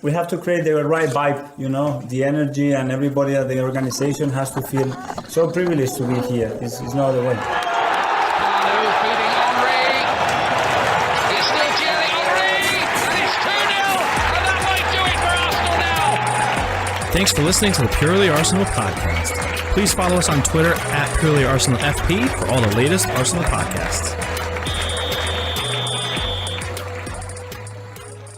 we have to create the right vibe, the energy, and everybody at the organization has to feel so privileged to be here. It's no other way. Thanks for listening to the Purely Arsenal podcast. Please follow us on Twitter at PurelyArsenalFP for all the latest Arsenal podcasts.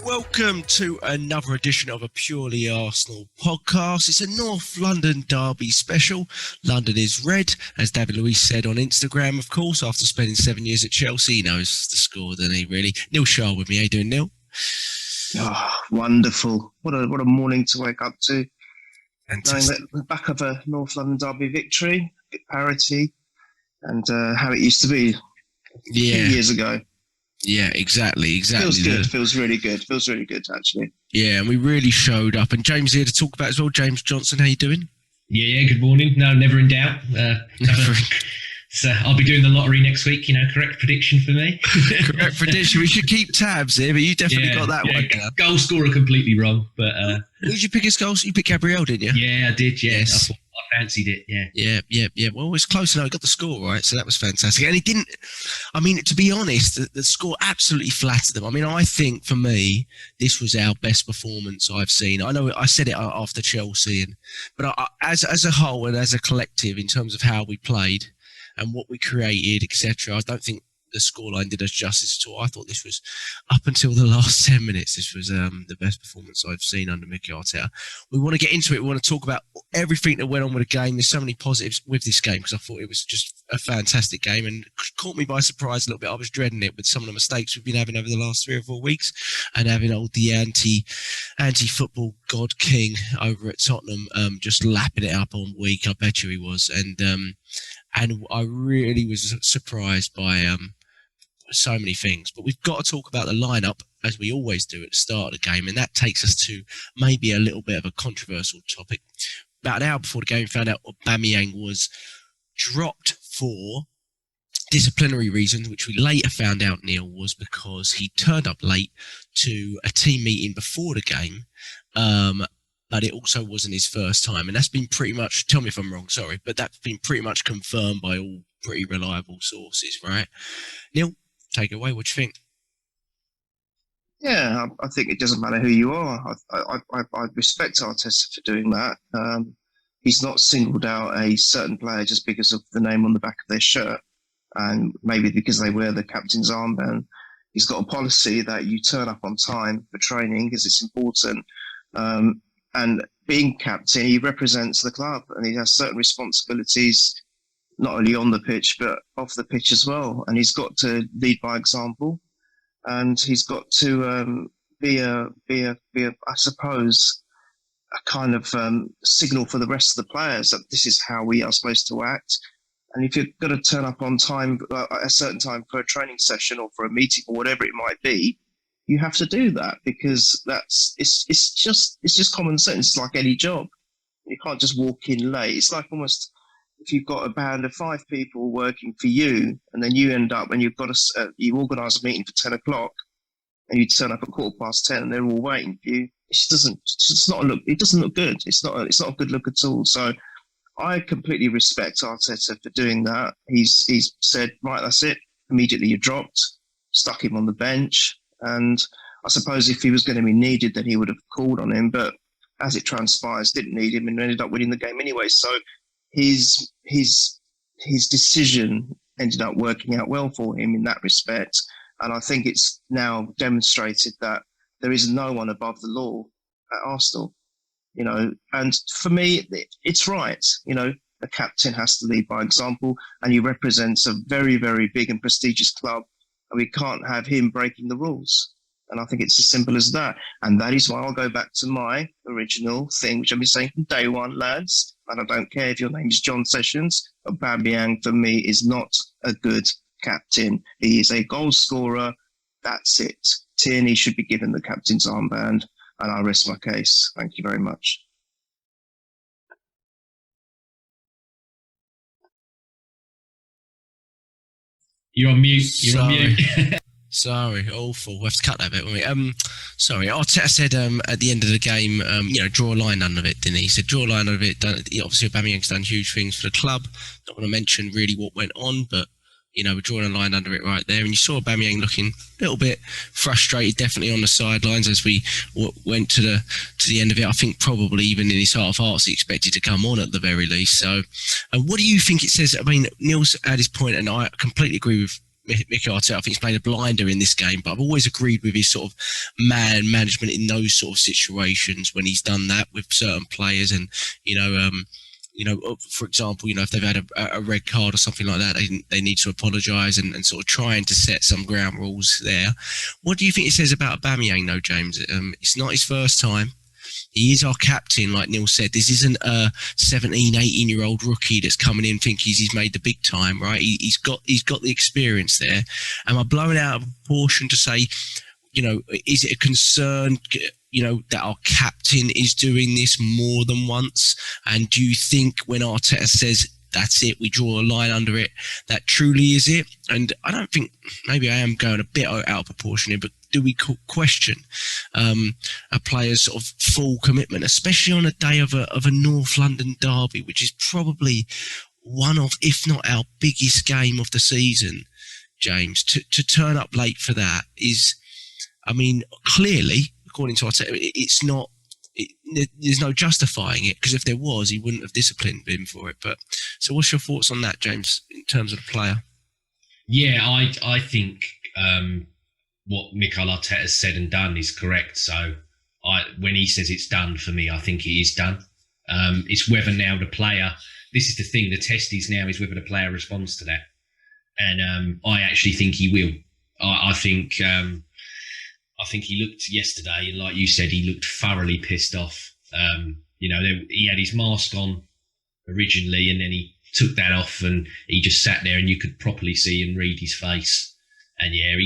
Welcome to another edition of a Purely Arsenal podcast. It's a North London derby special. London is red, as David Luiz said on Instagram, of course, after spending 7 years at Chelsea. He knows the score, doesn't he, really? Neil Shah with me. How you doing, Neil? Oh, wonderful. What a morning to wake up to. Fantastic. Knowing that we're back of a North London derby victory, bit parity, and how it used to be a few years ago. Yeah, exactly. Feels good. Feels really good, actually. Yeah, and we really showed up. And James here to talk about as well. James Johnstone, how you doing? Yeah, good morning. No, never in doubt. So I'll be doing the lottery next week, correct prediction for me. Correct prediction. We should keep tabs here, but you definitely got that one down. Goal scorer completely wrong, but... Who did you pick as goal? You picked Gabriel, didn't you? Yeah, I did, Yes. I fancied it, Yeah. Well, it was close enough. He got the score right, so that was fantastic. And he didn't... I mean, to be honest, the score absolutely flattered them. I mean, I think, for me, this was our best performance I've seen. I know I said it after Chelsea, but as a whole and as a collective, in terms of how we played and what we created, etc., I don't think the scoreline did us justice at all. I thought this was, up until the last 10 minutes, this was the best performance I've seen under Mikel Arteta. We want to get into it. We want to talk about everything that went on with the game. There's so many positives with this game because I thought it was just a fantastic game and caught me by surprise a little bit. I was dreading it with some of the mistakes we've been having over the last 3 or 4 weeks and having the anti-football god king over at Tottenham just lapping it up on week. I bet you he was. And I really was surprised by so many things. But we've got to talk about the lineup, as we always do at the start of the game, and that takes us to maybe a little bit of a controversial topic. About an hour before the game, we found out Aubameyang was dropped for disciplinary reasons, which we later found out, Neil, was because he turned up late to a team meeting before the game, but it also wasn't his first time. And that's been pretty much, tell me if I'm wrong, sorry, but that's been pretty much confirmed by all pretty reliable sources, right? Neil, take it away. What do you think? Yeah, I think it doesn't matter who you are. I respect Arteta for doing that. He's not singled out a certain player just because of the name on the back of their shirt, and maybe because they wear the captain's armband. He's got a policy that you turn up on time for training because it's important. And being captain, he represents the club and he has certain responsibilities, not only on the pitch, but off the pitch as well. And he's got to lead by example, and he's got to be I suppose, a kind of signal for the rest of the players that this is how we are supposed to act. And if you're going to turn up on time, at a certain time for a training session or for a meeting or whatever it might be, you have to do that because it's just common sense. It's like any job. You can't just walk in late. It's like almost if you've got a band of 5 people working for you, and then you end up when you've got you organise a meeting for 10 o'clock, and you turn up at 10:15, and they're all waiting for you. It doesn't look good. It's not a good look at all. So I completely respect Arteta for doing that. He's said, right, that's it. Immediately you're dropped, stuck him on the bench. And I suppose if he was going to be needed, then he would have called on him. But as it transpires, didn't need him and ended up winning the game anyway. So his decision ended up working out well for him in that respect. And I think it's now demonstrated that there is no one above the law at Arsenal. And for me, it's right. The captain has to lead by example, and he represents a very, very big and prestigious club. And we can't have him breaking the rules. And I think it's as simple as that. And that is why I'll go back to my original thing, which I've been saying from day one, lads. And I don't care if your name is John Sessions. Aubameyang, for me, is not a good captain. He is a goal scorer. That's it. Tierney should be given the captain's armband. And I rest my case. Thank you very much. You're on mute. Sorry, awful. We have to cut that bit, won't we? Sorry, Arteta said at the end of the game, draw a line under it, didn't he? He said, draw a line under it. Obviously, Aubameyang's done huge things for the club. Not going to mention really what went on, but, we're drawing a line under it right there. And you saw Aubameyang looking a little bit frustrated, definitely on the sidelines as we went to the end of it. I think probably even in his heart of hearts, he expected to come on at the very least. So, what do you think it says? I mean, Neil's at his point, and I completely agree with Mikel Arteta. I think he's played a blinder in this game, but I've always agreed with his sort of man management in those sort of situations when he's done that with certain players. And for example, if they've had a red card or something like that, they need to apologise and sort of trying to set some ground rules there. What do you think it says about Aubameyang, though, James? It's not his first time. He is our captain, like Neil said. This isn't a 17, 18-year-old rookie that's coming in thinking he's made the big time, right? He's got the experience there. Am I blowing out of proportion to say, is it a concern, that our captain is doing this more than once? And do you think when Arteta says, that's it, we draw a line under it, that truly is it? And I don't think, maybe I am going a bit out of proportion here, but do we question a player's sort of full commitment, especially on a day of a North London derby, which is probably one of, if not our biggest game of the season, James? To turn up late for that is, clearly, according to Arteta, it's not. There's no justifying it, because if there was, he wouldn't have disciplined him for it. But so, what's your thoughts on that, James, in terms of the player? Yeah, I think what Mikel Arteta has said and done is correct. So when he says it's done, for me, I think it is done. It's whether now the player. This is the thing. The test is now is whether the player responds to that, and I actually think he will. I think he looked yesterday, and like you said, he looked thoroughly pissed off. He had his mask on originally, and then he took that off, and he just sat there, and you could properly see and read his face. And yeah,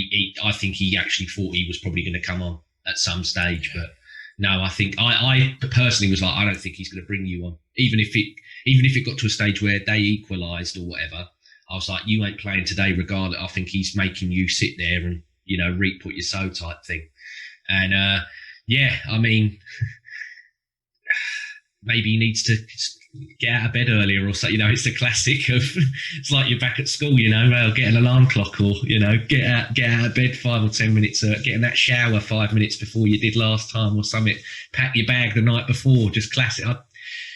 I think he actually thought he was probably going to come on at some stage, but no, I think I personally was like, I don't think he's going to bring you on, even if it got to a stage where they equalised or whatever. I was like, you ain't playing today, regardless. I think he's making you sit there and reap what you sow type thing. And maybe he needs to get out of bed earlier or so. It's the classic of, it's like you're back at school, get an alarm clock, or, get out of bed 5 or 10 minutes, get in that shower 5 minutes before you did last time or something, pack your bag the night before, just classic.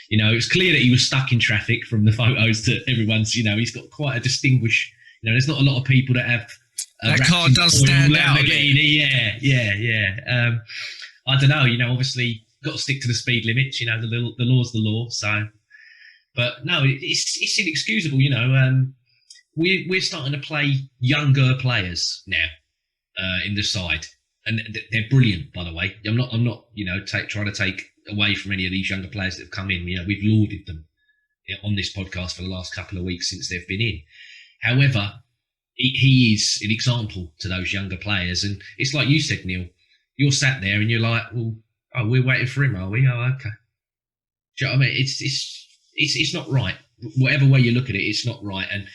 It's clear that he was stuck in traffic from the photos that everyone's, he's got quite a distinguished, there's not a lot of people that have, that car does stand out. Yeah. I don't know. Obviously, got to stick to the speed limits. The law's the law. So, but no, it's inexcusable. We're starting to play younger players now in the side, and they're brilliant. By the way, I'm not trying to take away from any of these younger players that have come in. We've lauded them on this podcast for the last couple of weeks since they've been in. However, he is an example to those younger players. And it's like you said, Neil, you're sat there and you're like, well, we're waiting for him, are we? Oh, okay. Do you know what I mean? It's not right. Whatever way you look at it, it's not right. And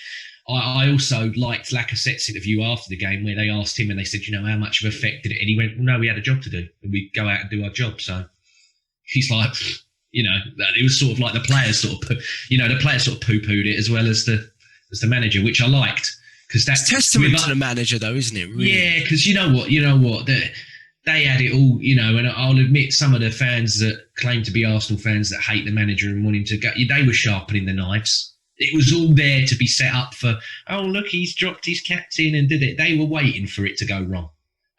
I also liked Lacazette's interview after the game where they asked him and they said, how much of effect did it? And he went, well, no, we had a job to do and we go out and do our job. So he's like, it was sort of like the players sort of poo-pooed it as well as the manager, which I liked. Because that's testament to the manager, though, isn't it? Really? Yeah, because you know what, they had it all, and I'll admit some of the fans that claim to be Arsenal fans that hate the manager and wanting to go, they were sharpening the knives. It was all there to be set up for, oh, look, he's dropped his captain and did it. They were waiting for it to go wrong.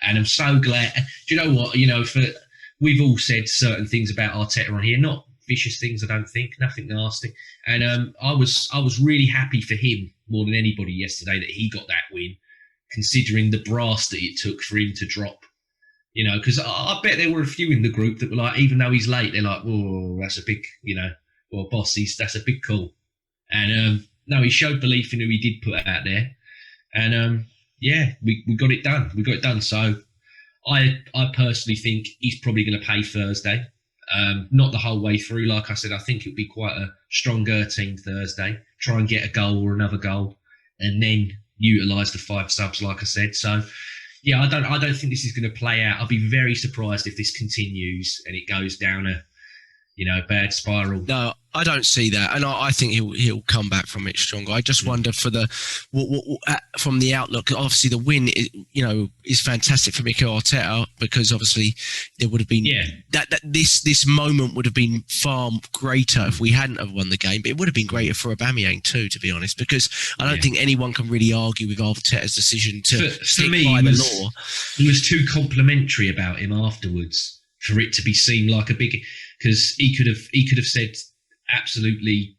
And I'm so glad. Do you know what? We've all said certain things about Arteta on here, not vicious things, I don't think, nothing nasty. And I was really happy for him more than anybody yesterday that he got that win, considering the brass that it took for him to drop. Because I bet there were a few in the group that were like, even though he's late, they're like, whoa, that's a big, well, boss, that's a big call. And no, he showed belief in who he did put out there. And we got it done. We got it done. So I personally think he's probably going to pay Thursday. Not the whole way through. Like I said, I think it'll be quite a stronger team Thursday. Try and get a goal or another goal and then utilise the 5 subs, like I said. So, Yeah, I don't think this is going to play out. I'll be very surprised if this continues and it goes down a bad spiral. No, I don't see that, and I think he'll come back from it stronger. I just wonder for from the outlook. Obviously, the win is fantastic for Mikel Arteta, because obviously there would have been that this moment would have been far greater if we hadn't have won the game. But it would have been greater for Aubameyang too, to be honest, because I don't think anyone can really argue with Arteta's decision to stick by the law. He was too complimentary about him afterwards for it to be seen like a big. Because he could have said absolutely,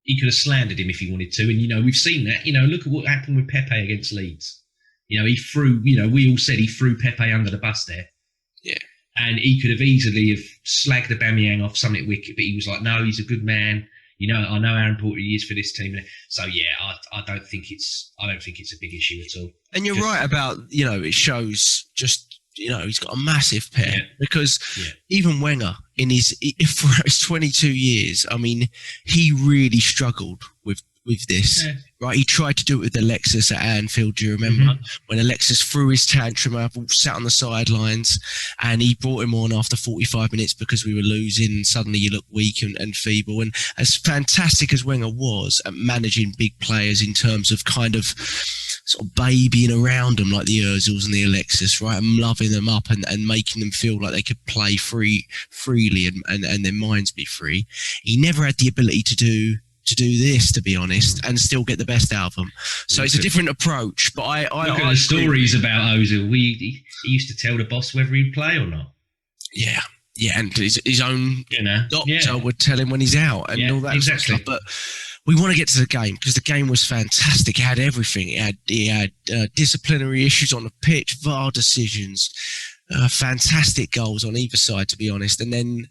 he could have slandered him if he wanted to, and we've seen that. Look at what happened with Pepe against Leeds. He threw. We all said he threw Pepe under the bus there. Yeah, and he could have easily have slagged Aubameyang off something wicked, but he was like, no, he's a good man. I know how important he is for this team. So yeah, I don't think it's a big issue at all. And you're right about it shows just. He's got a massive pair because even Wenger for his 22 years, I mean, he really struggled with this, right? He tried to do it with Alexis at Anfield. Do you remember when Alexis threw his tantrum up, sat on the sidelines, and he brought him on after 45 minutes because we were losing, and suddenly you look weak and feeble. And as fantastic as Wenger was at managing big players in terms of kind of sort of babying around them like the Ozils and the Alexis, right, and loving them up and making them feel like they could play freely and their minds be free, he never had the ability to do this, to be honest, and still get the best out of them. So it's a different approach. But I look at the stories about Ozil. He used to tell the boss whether he'd play or not. Yeah, and his own doctor would tell him when he's out and all that sort of stuff. But we want to get to the game because the game was fantastic. It had everything. It had disciplinary issues on the pitch, VAR decisions, fantastic goals on either side, to be honest, and then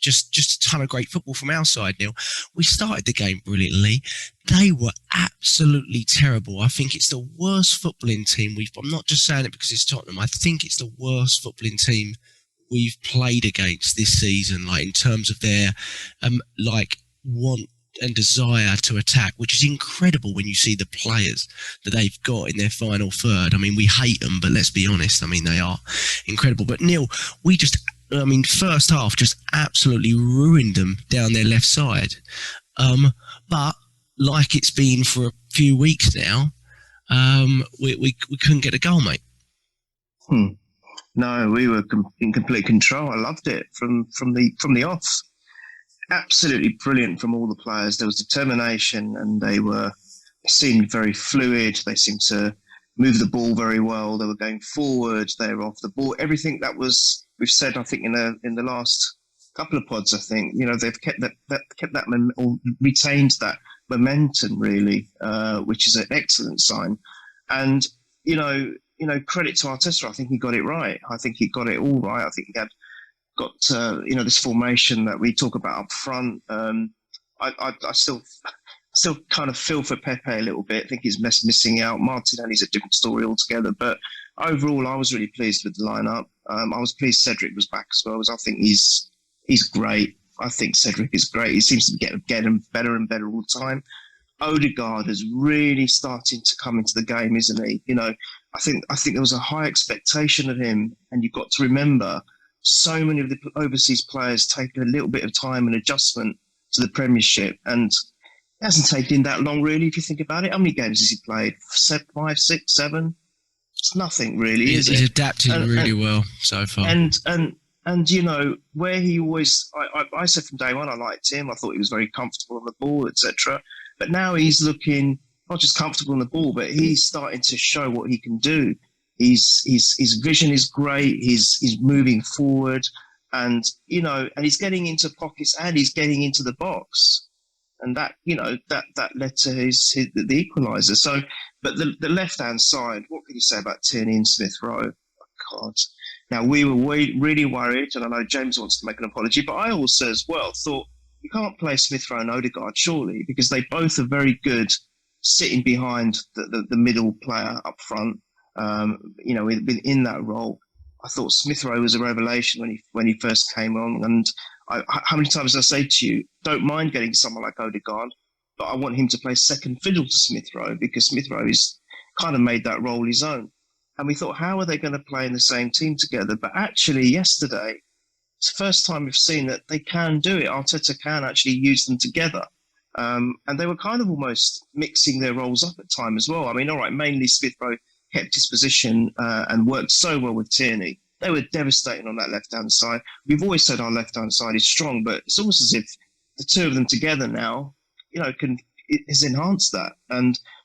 just a ton of great football from our side, Neil. We started the game brilliantly. They were absolutely terrible. I think it's the worst footballing team I'm not just saying it because it's Tottenham. I think it's the worst footballing team we've played against this season, like in terms of their want and desire to attack, which is incredible when you see the players that they've got in their final third. I mean, we hate them, but let's be honest. I mean, they are incredible. But Neil, first half just absolutely ruined them down their left side. But like it's been for a few weeks now, we couldn't get a goal, mate. No, we were in complete control. I loved it from the off. Absolutely brilliant from all the players. There was determination, and they seemed very fluid. They seemed to move the ball very well. They were going forward. They were off the ball. Everything that we've said, I think, in the last couple of pods, I think, they've kept retained that momentum really, which is an excellent sign. And credit to Arteta. I think he got it right. I think he got it all right. I think he had got this formation that we talk about up front. I still kind of feel for Pepe a little bit. I think he's missing out. Martinelli's a different story altogether. But overall, I was really pleased with the lineup. I was pleased Cedric was back as well. I think he's great. I think Cedric is great. He seems to get better and better all the time. Odegaard is really starting to come into the game, isn't he? I think there was a high expectation of him, and you've got to remember, so many of the overseas players take a little bit of time and adjustment to the Premiership, and it hasn't taken that long, really, if you think about it. How many games has he played? 5, 6, 7? It's nothing, really. He's adapted really well so far. And where he always, I said from day one, I liked him. I thought he was very comfortable on the ball, etc. But now he's looking not just comfortable on the ball, but he's starting to show what he can do. His vision is great. He's moving forward, and he's getting into pockets and he's getting into the box, and that led to the equaliser. So, but the left hand side, what can you say about Tierney and Smith-Rowe? Oh, God. Now we were really worried, and I know James wants to make an apology, but I also as well thought you can't play Smith-Rowe and Odegaard surely, because they both are very good sitting behind the middle player up front. In that role, I thought Smith-Rowe was a revelation when he first came on. And how many times did I say to you, don't mind getting someone like Odegaard, but I want him to play second fiddle to Smith-Rowe, because Smith-Rowe has kind of made that role his own. And we thought, how are they going to play in the same team together? But actually, yesterday, it's the first time we've seen that they can do it. Arteta can actually use them together. And they were kind of almost mixing their roles up at time as well. I mean, all right, mainly Smith-Rowe kept his position and worked so well with Tierney. They were devastating on that left-hand side. We've always said our left-hand side is strong, but it's almost as if the two of them together now, it has enhanced that.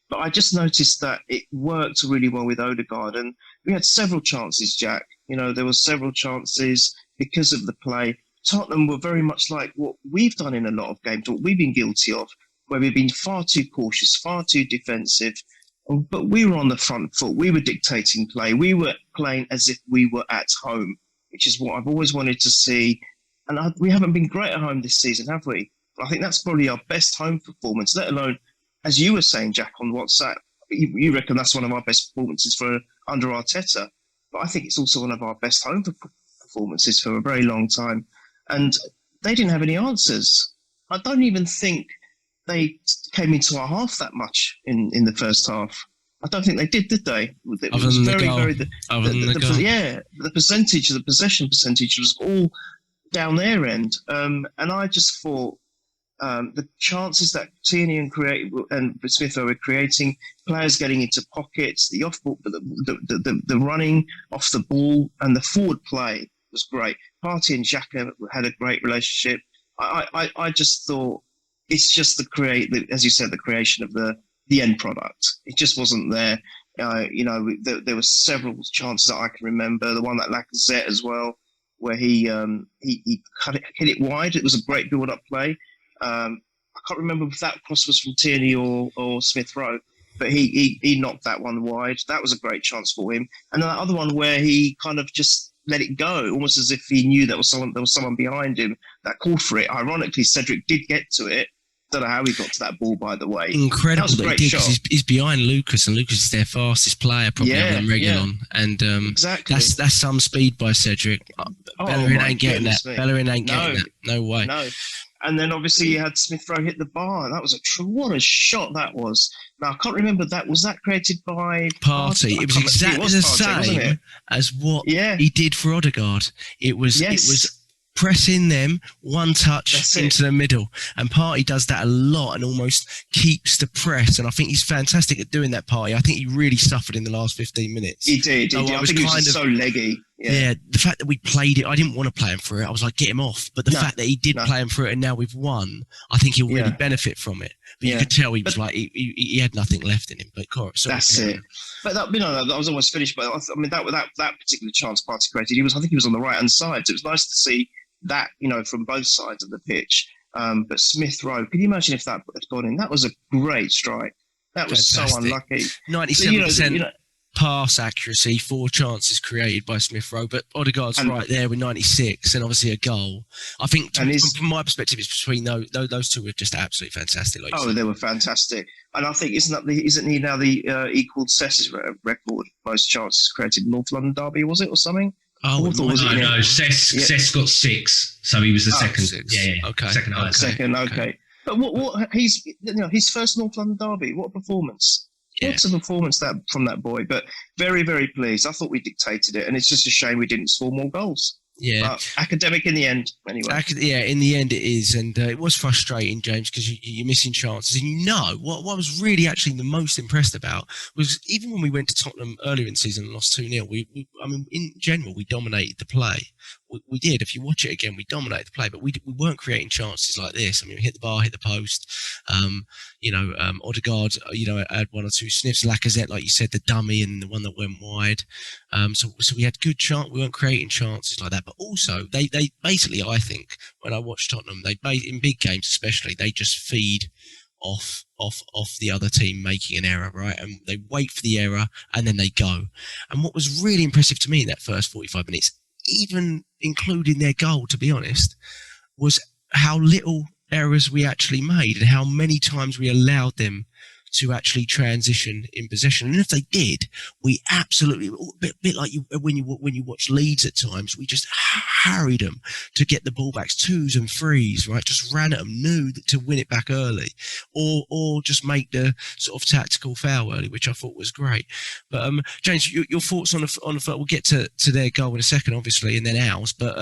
But I just noticed that it worked really well with Odegaard. And we had several chances, Jack. There were several chances because of the play. Tottenham were very much like what we've done in a lot of games, what we've been guilty of, where we've been far too cautious, far too defensive. But we were on the front foot. We were dictating play. We were playing as if we were at home, which is what I've always wanted to see. And we haven't been great at home this season, have we? I think that's probably our best home performance, let alone, as you were saying, Jack, on WhatsApp, you reckon that's one of our best performances for under Arteta. But I think it's also one of our best home performances for a very long time. And they didn't have any answers. I don't even think they came into our half that much in the first half. I don't think they did they? It Other was than very, the goal. very. The goal. Yeah, the possession percentage was all down their end. And I just thought the chances that Tierney and Smith-Rowe were creating, players getting into pockets, the off ball, the running off the ball, and the forward play was great. Partey and Xhaka had a great relationship. I just thought it's just as you said, the creation of the end product. It just wasn't there. There were several chances that I can remember. The one that Lacazette as well, where he hit it wide. It was a great build-up play. I can't remember if that cross was from Tierney or Smith-Rowe, but he knocked that one wide. That was a great chance for him. And that other one where he kind of just let it go, almost as if he knew there was someone behind him that called for it. Ironically, Cedric did get to it. Don't know how he got to that ball, by the way. Incredible that he did, because he's behind Lucas, and Lucas is their fastest player, probably other than Reguilon. And exactly. That's some speed by Cedric. Bellerin ain't getting that. Bellerin ain't getting that. No way. No. And then obviously you had Smith-Rowe hit the bar. That was what a shot that was. Now, I can't remember was that created by Partey? It was exactly the same as what he did for Odegaard. It was pressing them, one touch into the middle. And Partey does that a lot and almost keeps the press. And I think he's fantastic at doing that, Partey. I think he really suffered in the last 15 minutes. He did. I think he was just so leggy. Yeah, the fact that we played it, I didn't want to play him for it. I was like, get him off. But the fact that he did play him for it and now we've won, I think he'll really benefit from it. But you could tell he was he had nothing left in him. But that's it. But that was almost finished. But I mean, that particular chance Partey created, I think he was on the right hand side. So it was nice to see that, from both sides of the pitch. But Smith-Rowe, can you imagine if that had gone in? That was a great strike. That was so unlucky. 97% pass accuracy, 4 chances created by Smith-Rowe, but Odegaard's right there with 96 and obviously a goal. I think from my perspective, it's between those two were just absolutely fantastic. They were fantastic. And I think isn't he now the equalled Cess's record, most chances created in North London Derby, was it, or something? No. Cess got 6, so he was the second. 6. Yeah. Okay. Second highest. Second, okay. But what he's his first North London Derby, what a performance. Yeah. What's a performance from that boy? But very, very pleased. I thought we dictated it, and it's just a shame we didn't score more goals. Yeah, but academic in the end, anyway. In the end it is, and it was frustrating, James, because you're missing chances. And what I was really actually the most impressed about was even when we went to Tottenham earlier in the season and lost 2-0, in general, we dominated the play. We did. If you watch it again, we dominated the play, but we weren't creating chances like this. I mean, we hit the bar, hit the post. Odegaard, had 1 or 2 sniffs. Lacazette, like you said, the dummy and the one that went wide. So we had good chance. We weren't creating chances like that. But also, they basically, I think, when I watch Tottenham, in big games especially, they just feed off the other team making an error, right? And they wait for the error and then they go. And what was really impressive to me in that first 45 minutes, even including their goal, to be honest, was how little errors we actually made and how many times we allowed them to actually transition in possession. And if they did, we absolutely, a bit like when you watch Leeds at times, we just harried them to get the ball backs, 2s and 3s, right? Just ran at them, knew to win it back early, or just make the sort of tactical foul early, which I thought was great. But James, your thoughts on the we'll get to their goal in a second, obviously, and then ours. But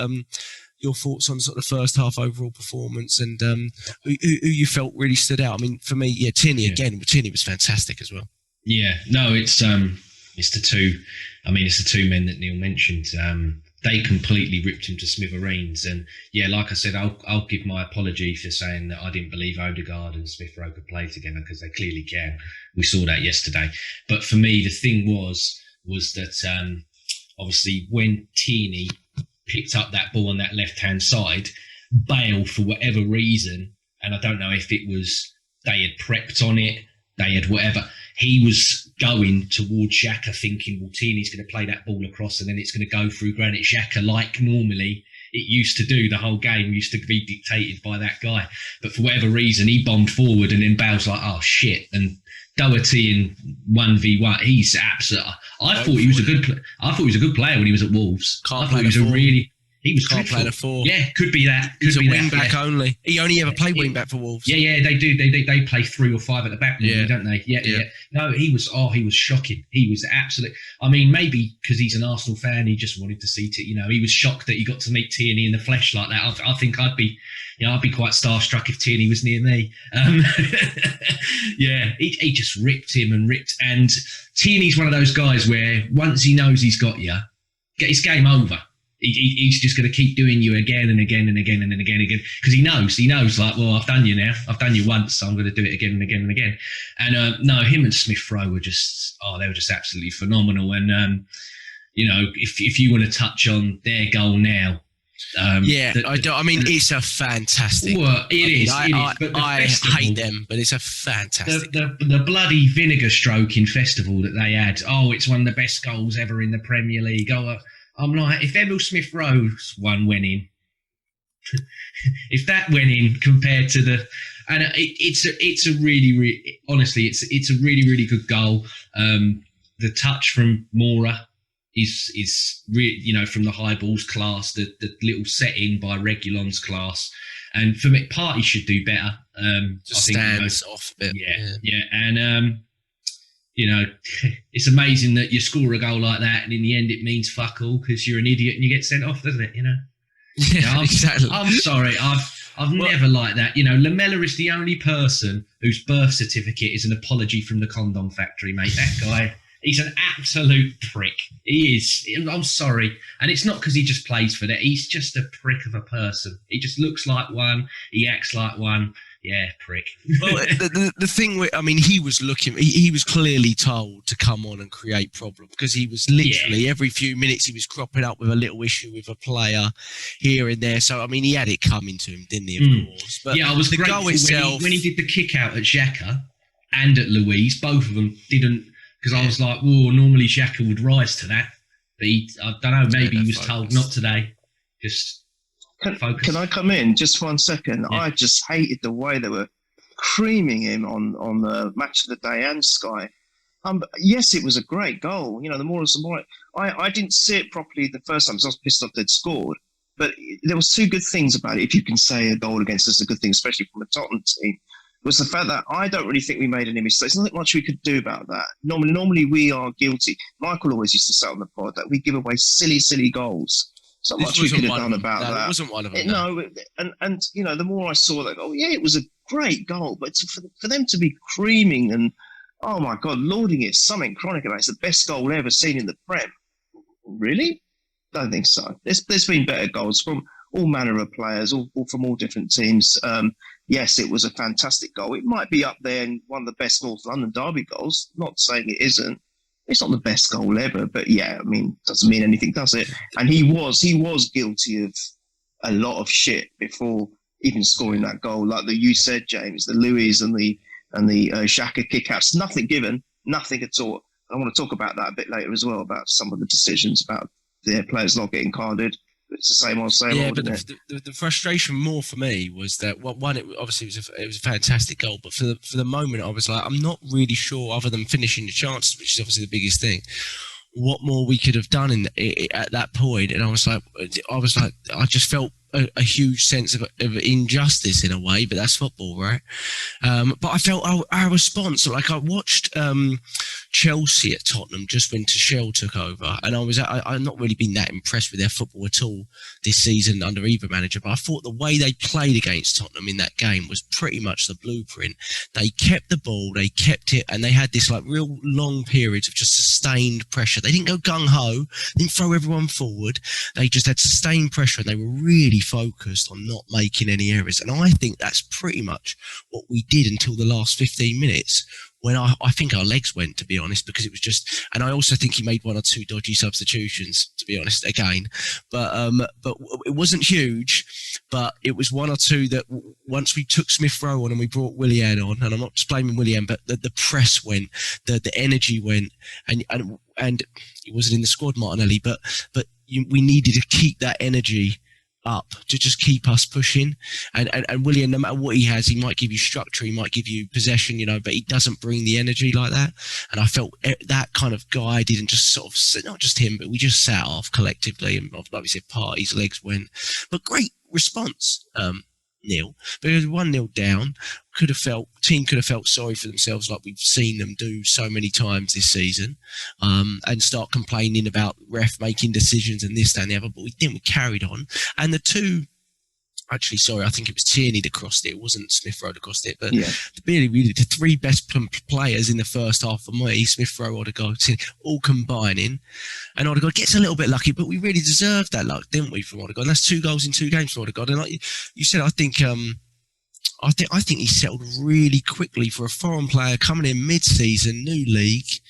your thoughts on sort of the first half overall performance and who you felt really stood out? I mean, for me, Tierney again. Tierney was fantastic as well. Yeah, no, it's the two. I mean, it's the two men that Neil mentioned. They completely ripped him to smithereens, and yeah, like I said, I'll give my apology for saying that I didn't believe Odegaard and Smith-Rowe could play together, because they clearly can. We saw that yesterday. But for me, the thing was that obviously when Tierney picked up that ball on that left-hand side, Bale, for whatever reason, and I don't know if it was they had prepped on it, they had whatever, he was going towards Xhaka thinking, well, Tierney's going to play that ball across and then it's going to go through Granit Xhaka like normally it used to do. The whole game used to be dictated by that guy. But for whatever reason, he bombed forward and then Bale's like, oh, shit. And Doherty in 1v1, he's absolute. I thought he was a good player when he was at Wolves. Can't play the 4. Yeah, could be that. He's a wing back only. He only ever played wing back for Wolves. Yeah, they do. They play 3 or 5 at the back, don't they? Yeah. No, he was shocking. He was absolute. I mean, maybe because he's an Arsenal fan, he just wanted to see it. He was shocked that he got to meet Tierney in the flesh like that. I think I'd be quite starstruck if Tierney was near me. Yeah, he just ripped him and Tierney's one of those guys where once he knows he's got you, it's game over. He's just going to keep doing you again and again and again and again because he knows like, well, I've done you now. I've done you once, so I'm going to do it again and again and again. And no, him and Smith-Rowe were just absolutely phenomenal. And if you want to touch on their goal now. I mean, it's a fantastic. Well, it is. But I hate them, but it's a fantastic. The bloody vinegar stroking festival that they had. Oh, it's one of the best goals ever in the Premier League. I'm like, if Emil Smith-Rowe's one went in, if that went in compared to it's a really, honestly, it's a really, really good goal. The touch from Mora is really, from the high balls class, the little setting by Reguilon's class. And for me, Partey should do better. Just stands off a bit. Yeah. And, it's amazing that you score a goal like that and in the end it means fuck all because you're an idiot and you get sent off, doesn't it? Yeah, exactly. I'm sorry. I've never liked that. Lamella is the only person whose birth certificate is an apology from the condom factory, mate. That guy, he's an absolute prick. He is. I'm sorry. And it's not because he just plays for that. He's just a prick of a person. He just looks like one. He acts like one. Yeah, prick. Well, the thing with, he was he was clearly told to come on and create problems because he was literally every few minutes he was cropping up with a little issue with a player here and there. So, he had it coming to him, didn't he, of course? But I was grateful when he did the kick out at Xhaka and at Luiz. Both of them didn't, because I was like, whoa, normally Xhaka would rise to that. But I don't know, maybe he was told not today. Just... Can I come in just 1 second? Yeah. I just hated the way they were creaming him on the Match of the Day and Sky. Yes, it was a great goal. The more the more. I didn't see it properly the first time because I was pissed off they'd scored. But there was 2 good things about it. If you can say a goal against us is a good thing, especially from a Tottenham team, was the fact that I don't really think we made any mistakes. There's nothing much we could do about that. Normally we are guilty. Michael always used to say on the pod that we give away silly goals. So much we could have done about that. It wasn't one of them. The more I saw that goal, it was a great goal. But for them to be creaming and, oh my God, lauding it, something chronic about it. It's the best goal ever seen in the Prem. Really? Don't think so. There's been better goals from all manner of players, all from all different teams. Yes, it was a fantastic goal. It might be up there in one of the best North London derby goals. Not saying it isn't. It's not the best goal ever, but doesn't mean anything, does it? And he was guilty of a lot of shit before even scoring that goal. Like you said, James, the Luiz and the Xhaka kickouts, nothing given, nothing at all. I want to talk about that a bit later as well, about some of the decisions about their players not getting carded. it's the same old, Yeah, but isn't it? the frustration more for me was that one, it obviously it was a fantastic goal, but for the moment I was like, I'm not really sure, other than finishing the chances, which is obviously the biggest thing, what more we could have done at that point. And I was like, I just felt a huge sense of injustice in a way, but that's football, right? But I felt our response, like I watched Chelsea at Tottenham just when Tuchel took over, and I've not really been that impressed with their football at all this season under either manager, but I thought the way they played against Tottenham in that game was pretty much the blueprint. They kept the ball, they kept it, and they had this like real long periods of just sustained pressure. They didn't go gung-ho, didn't throw everyone forward, they just had sustained pressure, and they were really focused on not making any errors. And I think that's pretty much what we did until the last 15 minutes, when I think our legs went, to be honest, because it was just, and I also think he made one or two dodgy substitutions, to be honest, again, but it wasn't huge, but it was one or two that once we took Smith-Rowe on and we brought Willian on, and I'm not just blaming Willian, but the press went, the energy went, and he wasn't in the squad, Martinelli, but we needed to keep that energy up to just keep us pushing, and Willian, no matter what he has, he might give you structure, he might give you possession, but he doesn't bring the energy like that. And I felt that kind of guy didn't just sort of, not just him, but we just sat off collectively, and like we said, his legs went. But great response, Neil. But it was 1-0 down. Team could have felt sorry for themselves, like we've seen them do so many times this season, and start complaining about ref making decisions and this, that, and the other. But we didn't. We carried on. And the two, actually, sorry, I think it was Tierney that crossed it. It wasn't Smith-Rowe that crossed it. But really, the three best players in the first half for me, Smith-Rowe, Odegaard, all combining. And Odegaard gets a little bit lucky, but we really deserved that luck, didn't we, from Odegaard? And that's 2 goals in 2 games from Odegaard. And like you said, I think he settled really quickly for a foreign player coming in mid-season, new league,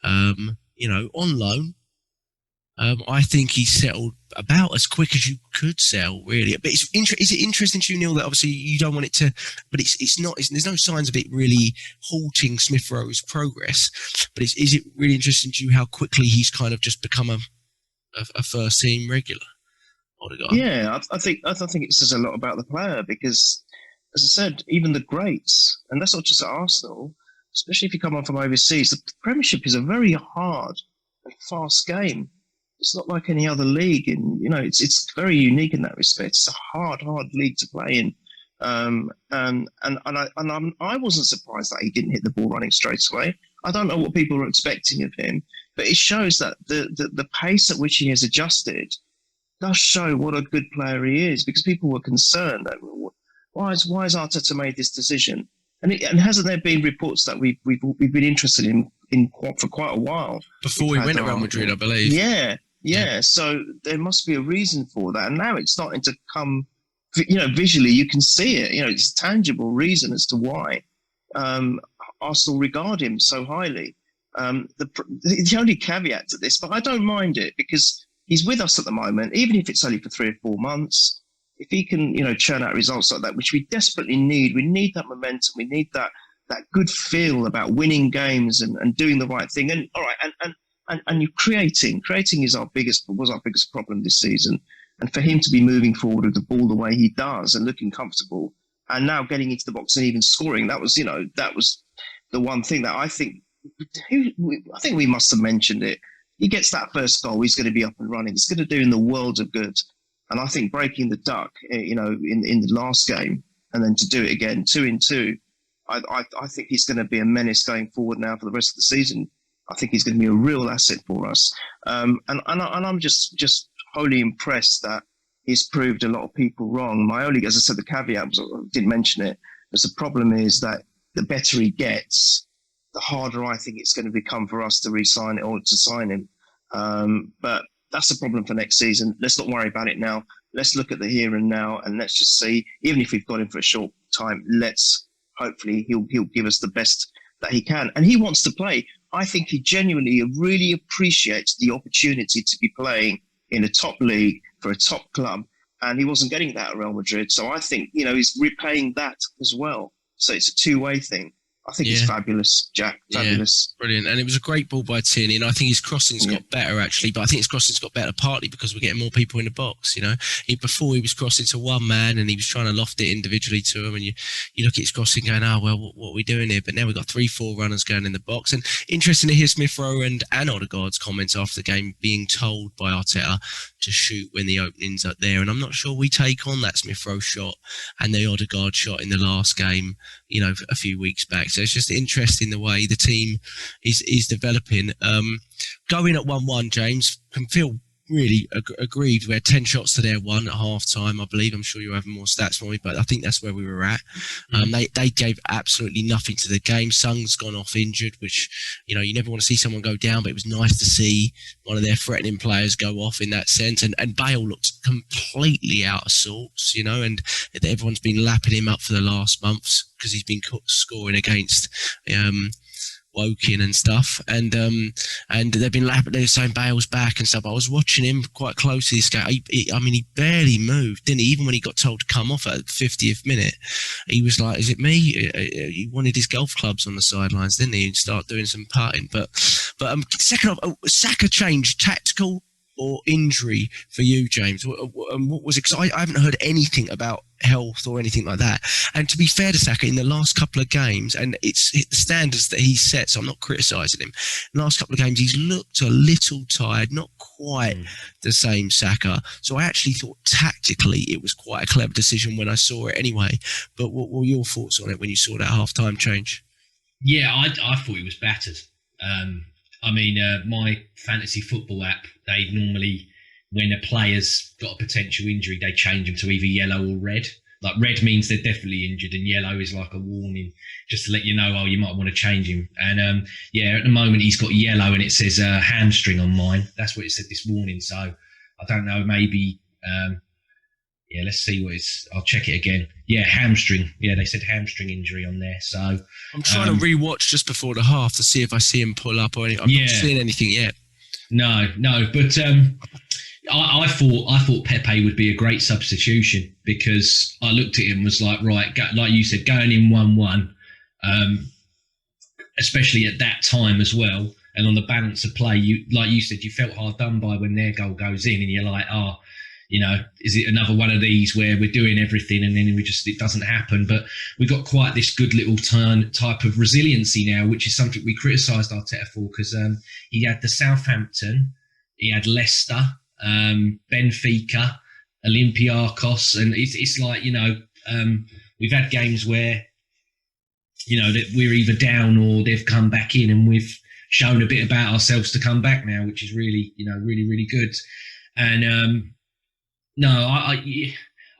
on loan. I think he settled about as quick as you could settle, really. But is it interesting to you, Neil, that obviously you don't want it to, but it's not. There's no signs of it really halting Smith-Rowe's progress. But is it really interesting to you how quickly he's kind of just become a first team regular? Odegaard. Yeah, I think it says a lot about the player, because, as I said, even the greats, and that's not just at Arsenal, especially if you come on from overseas, the Premiership is a very hard and fast game. It's not like any other league, and it's very unique in that respect. It's a hard league to play in, and I wasn't surprised that he didn't hit the ball running straight away. I don't know what people were expecting of him, but it shows that the pace at which he has adjusted does show what a good player he is, because people were concerned that why has Arteta made this decision, and hasn't there been reports that we've been interested in for quite a while before we went to Real Madrid, I believe. Yeah. So there must be a reason for that, and now it's starting to come. Visually you can see it. It's a tangible reason as to why Arsenal regard him so highly. The only caveat to this, but I don't mind it, because he's with us at the moment, even if it's only for 3 or 4 months. If he can, churn out results like that, which we desperately need. We need that momentum. We need that good feel about winning games and doing the right thing. And all right, and you creating was our biggest problem this season. And for him to be moving forward with the ball the way he does and looking comfortable, and now getting into the box and even scoring, that was the one thing that I think we must have mentioned it. He gets that first goal, he's going to be up and running. It's going to do him the world of good. And I think breaking the duck, in the last game, and then to do it again, 2 in 2, I think he's going to be a menace going forward now for the rest of the season. I think he's going to be a real asset for us. And I'm just wholly impressed that he's proved a lot of people wrong. My only, as I said, the caveat was, I didn't mention it, but the problem is that the better he gets, the harder I think it's going to become for us to re-sign it or to sign him. But that's a problem for next season. Let's not worry about it now. Let's look at the here and now, and let's just see, even if we've got him for a short time, hopefully he'll give us the best that he can. And he wants to play. I think he genuinely really appreciates the opportunity to be playing in a top league for a top club, and he wasn't getting that at Real Madrid. So I think, he's repaying that as well. So it's a two-way thing. I think it's fabulous, Jack. Fabulous. Yeah, brilliant. And it was a great ball by Tierney, and I think his crossing's got better, actually. But I think his crossing's got better partly because we're getting more people in the box, you know. Before he was crossing to one man and he was trying to loft it individually to him, and you look at his crossing going, oh, well, what are we doing here? But now we've got 3-4 runners going in the box. And interesting to hear Smith-Rowe and Odegaard's comments after the game being told by Arteta to shoot when the opening's up there. And I'm not sure we take on that Smith-Rowe shot and the Odegaard shot in the last game, you know, a few weeks back. So it's just interesting the way the team is developing. Going at 1-1, James, can feel really aggrieved. We had 10 shots to their 1 at half time, I believe. I'm sure you'll have more stats for me, but I think that's where we were at. They gave absolutely nothing to the game. Sung's gone off injured, which, you know, you never want to see someone go down, but it was nice to see one of their threatening players go off in that sense. And Bale looked completely out of sorts, you know, and everyone's been lapping him up for the last months because he's been scoring against Woking and stuff, and they've been lapping. They're saying Bale's back and stuff. I was watching him quite closely. This guy, he barely moved, didn't he? Even when he got told to come off at the 50th minute, he was like, "Is it me?" He wanted his golf clubs on the sidelines, didn't he? And start doing some putting. But second off, Saka change, tactical or injury for you, James? What was it? 'Cause I haven't heard anything about health or anything like that. And to be fair to Saka, in the last couple of games, and it's the standards that he sets, so I'm not criticising him. In the last couple of games, he's looked a little tired, not quite the same Saka. So I actually thought tactically it was quite a clever decision when I saw it anyway. But what were your thoughts on it when you saw that half-time change? Yeah, I thought he was battered. My fantasy football app, they normally, when a player's got a potential injury, they change them to either yellow or red. Like red means they're definitely injured, and yellow is like a warning, just to let you know, you might want to change him. And at the moment he's got yellow, and it says hamstring on mine. That's what it said this morning. So I don't know, maybe. Let's see what it's. I'll check it again. Yeah, hamstring. Yeah, they said hamstring injury on there. So I'm trying to rewatch just before the half to see if I see him pull up or anything. I'm not seeing anything yet. No, but I thought Pepe would be a great substitution, because I looked at him and was like, right, like you said, going in 1-1, especially at that time as well, and on the balance of play, like you said, you felt hard done by when their goal goes in, and you're like, is it another one of these where we're doing everything and then it doesn't happen? But we got quite this good little type of resiliency now, which is something we criticised Arteta for, because he had the Southampton, he had Leicester, Benfica, Olympiacos, and it's like, we've had games where, that we're either down or they've come back in, and we've shown a bit about ourselves to come back now, which is really, really, really good. And no,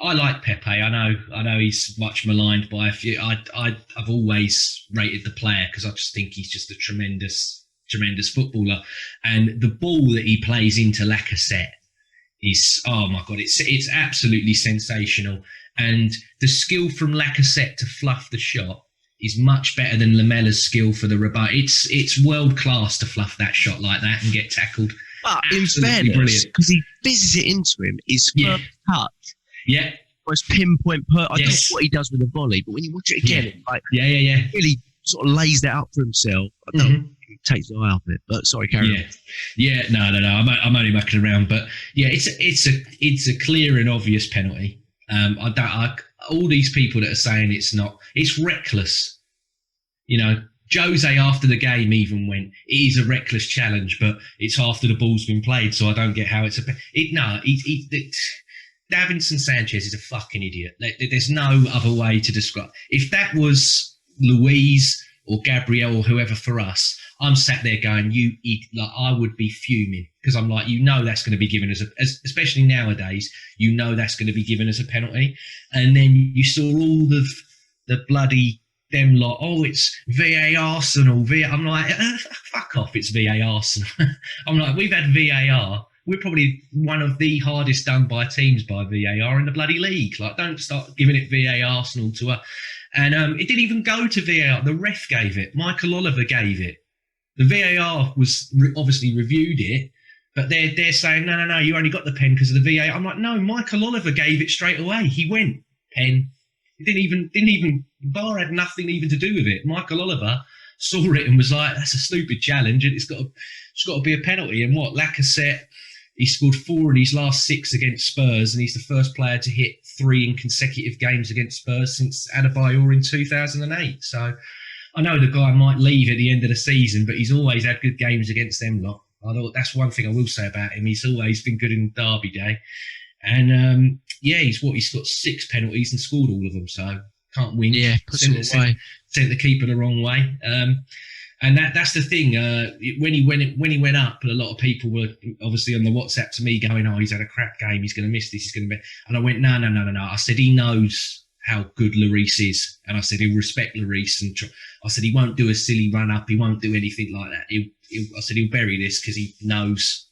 I like Pepe. I know he's much maligned by a few. I've always rated the player, because I just think he's just a tremendous footballer. And the ball that he plays into Lacazette is, oh my God, it's absolutely sensational. And the skill from Lacazette to fluff the shot is much better than Lamella's skill for the rebut. It's world class to fluff that shot like that and get tackled. But in fairness, because he fizzes it into him, his first touch, was pinpoint. I don't know what he does with the volley, but when you watch it again, it's like, really sort of lays that up for himself. I don't think he takes the eye off it. But sorry, carry on. Yeah, no. I'm only mucking around, but it's a clear and obvious penalty. All these people that are saying it's not, it's reckless. Jose after the game even went, it is a reckless challenge, but it's after the ball's been played, so I don't get how it's Davinson Sanchez is a fucking idiot. There's no other way to describe. If that was Luis or Gabriel or whoever for us, I'm sat there going, I would be fuming, because I'm like, that's going to be given as especially nowadays, that's going to be given as a penalty. And then you saw all the bloody them lot, it's VA Arsenal. I'm like, fuck off, it's VA Arsenal. I'm like, we've had VAR. We're probably one of the hardest done by teams by VAR in the bloody league. Like, don't start giving it VA Arsenal to her. And it didn't even go to VAR. The ref gave it. Michael Oliver gave it. The VAR was obviously reviewed it, but they're saying, no, you only got the pen because of the VAR. I'm like, no, Michael Oliver gave it straight away. He went, pen. It didn't even VAR had nothing even to do with it. Michael Oliver saw it and was like, "That's a stupid challenge, and it's got to be a penalty." And what Lacazette, he scored 4 in his last 6 against Spurs, and he's the first player to hit 3 in consecutive games against Spurs since Adebayor in 2008. So I know the guy might leave at the end of the season, but he's always had good games against them lot. I thought that's one thing I will say about him. He's always been good in Derby Day. And he's got 6 penalties and scored all of them, so can't win. Yeah, puts him away. Sent the keeper the wrong way. And that's the thing. When he went up, a lot of people were obviously on the WhatsApp to me going, "Oh, he's had a crap game. He's going to miss this. He's going to be." And I went, "No. I said he knows how good Lloris is, and I said he'll respect Lloris, and I said he won't do a silly run up. He won't do anything like that. I said he'll bury this because he knows."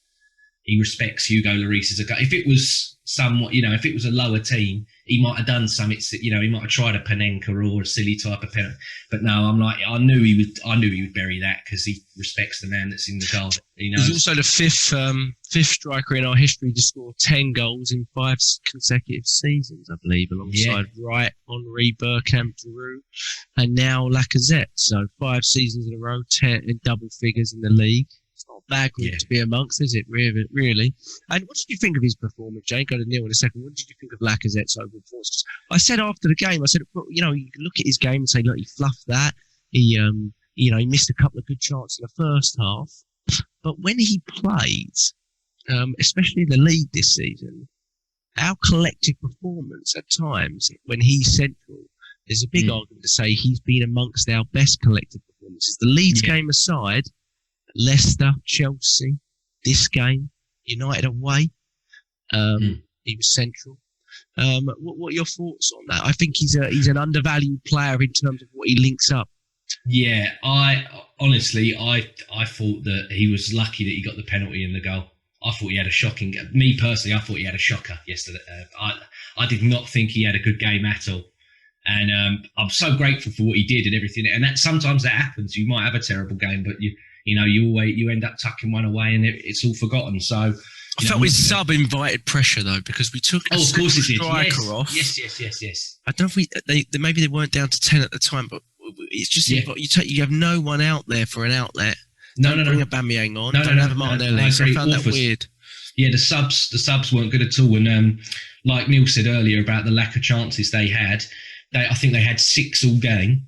He respects Hugo Lloris as a guy. If it was somewhat, if it was a lower team, he might have done something. He might have tried a Panenka or a silly type of penalty. But no, I'm like, I knew he would bury that because he respects the man that's in the goal. He knows. He's also the fifth striker in our history to score 10 goals in 5 consecutive seasons, I believe, alongside Wright, Henry, Bergkamp, Giroud, and now Lacazette. So 5 seasons in a row, 10 in double figures in the league. It's not a bad group to be amongst, is it? Really. And what did you think of his performance, Jane? Go to Neil in a second. What did you think of Lacazette's overall performance? I said after the game, you can look at his game and say, look, he fluffed that. He missed a couple of good chances in the first half. But when he plays, especially in the league this season, our collective performance at times, when he's central, there's a big argument to say he's been amongst our best collective performances. The Leeds game aside, Leicester, Chelsea, this game, United away, he was central. What are your thoughts on that? I think he's an undervalued player in terms of what he links up. Yeah, I honestly thought that he was lucky that he got the penalty and the goal. I thought he had a shocking game. Me personally, I thought he had a shocker yesterday. I did not think he had a good game at all. And I'm so grateful for what he did and everything. And that sometimes that happens. You might have a terrible game, but you end up tucking one away and it's all forgotten. So I felt his sub invited pressure though, because we took a striker off. Yes. I don't think maybe they weren't down to 10 at the time, but it's just you have no one out there for an outlet. Don't bring a Aubameyang on. Don't have a Martinelli. So I found that weird. Yeah, the subs weren't good at all. And like Neil said earlier about the lack of chances they had, I think they had 6 all game,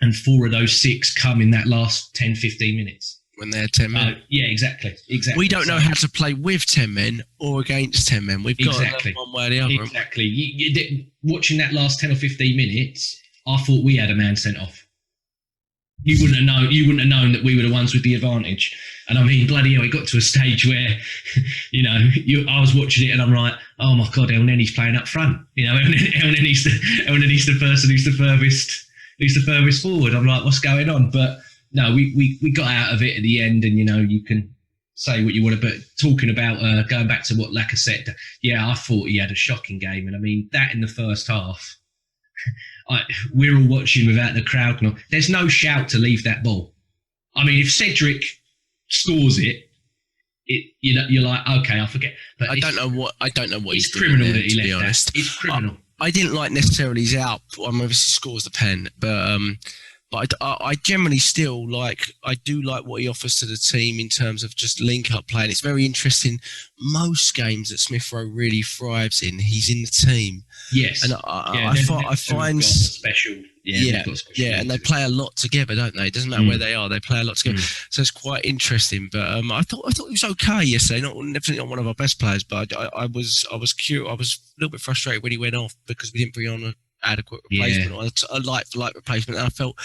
and 4 of those 6 come in that last 10, 15 minutes. When they had 10 men. Yeah, exactly. We don't know how to play with 10 men or against 10 men. We've got to one way or the other. Exactly. You watching that last 10 or 15 minutes, I thought we had a man sent off. You wouldn't have known that we were the ones with the advantage. And I mean, bloody hell, it got to a stage where, I was watching it and I'm like, oh my God, El Nenny's playing up front. El Nenny's the person who's the furthest forward. I'm like, what's going on? But no, we got out of it at the end, and you can say what you want to. But talking about going back to what Lacazette, I thought he had a shocking game, and I mean that in the first half. We're all watching without the crowd. There's no shout to leave that ball. I mean, if Cedric scores it, you're like, okay, I forget. But I don't know what it's he's doing criminal there, that he to be left honest. that. It's criminal. I didn't like necessarily his out. Obviously scores the pen, but I generally still I do like what he offers to the team in terms of just link-up play. And it's very interesting. Most games that Smith-Rowe really thrives in, he's in the team. Yes. And I find special. And they play a lot together, don't they? It doesn't matter where they are; they play a lot together. So it's quite interesting. But I thought he was okay yesterday. Definitely not one of our best players, but I was curious. I was a little bit frustrated when he went off because we didn't bring on an adequate replacement or a like replacement. And I felt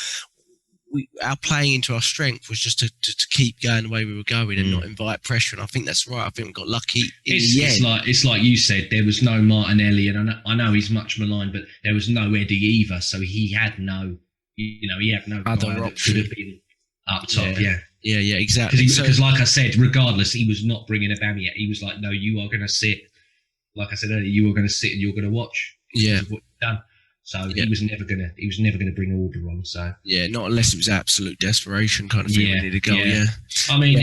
our playing into our strength was just to keep going the way we were going and not invite pressure. And I think that's right. I think we got lucky in the end. It's like you said, there was no Martinelli, and I know he's much maligned, but there was no Eddie either. So he had no, other guy option. that should have been up top. Yeah, exactly. Because like I said, regardless, he was not bringing Aubameyang. He was like, no, you are going to sit. Like I said earlier, you are going to sit and you're going to watch. Yeah. What you've done. So he was never gonna bring Auba on. So not unless it was absolute desperation kind of thing. We need to go. Yeah. I mean,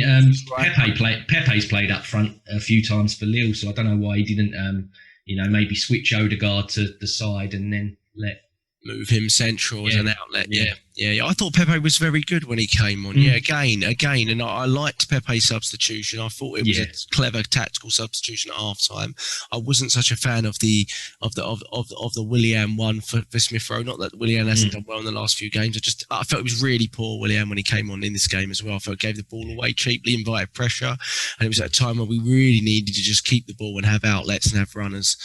Pepe's played up front a few times for Lille, so I don't know why he didn't, maybe switch Odegaard to the side and then move him central as an outlet. Yeah. I thought Pepe was very good when he came on. Yeah, again, and I liked Pepe's substitution. I thought it was a clever tactical substitution at half time. I wasn't such a fan of the Willian one for Smith-Rowe. Not that Willian hasn't done well in the last few games. I felt it was really poor, Willian, when he came on in this game as well. I felt it gave the ball away cheaply, invited pressure, and it was at a time where we really needed to just keep the ball and have outlets and have runners,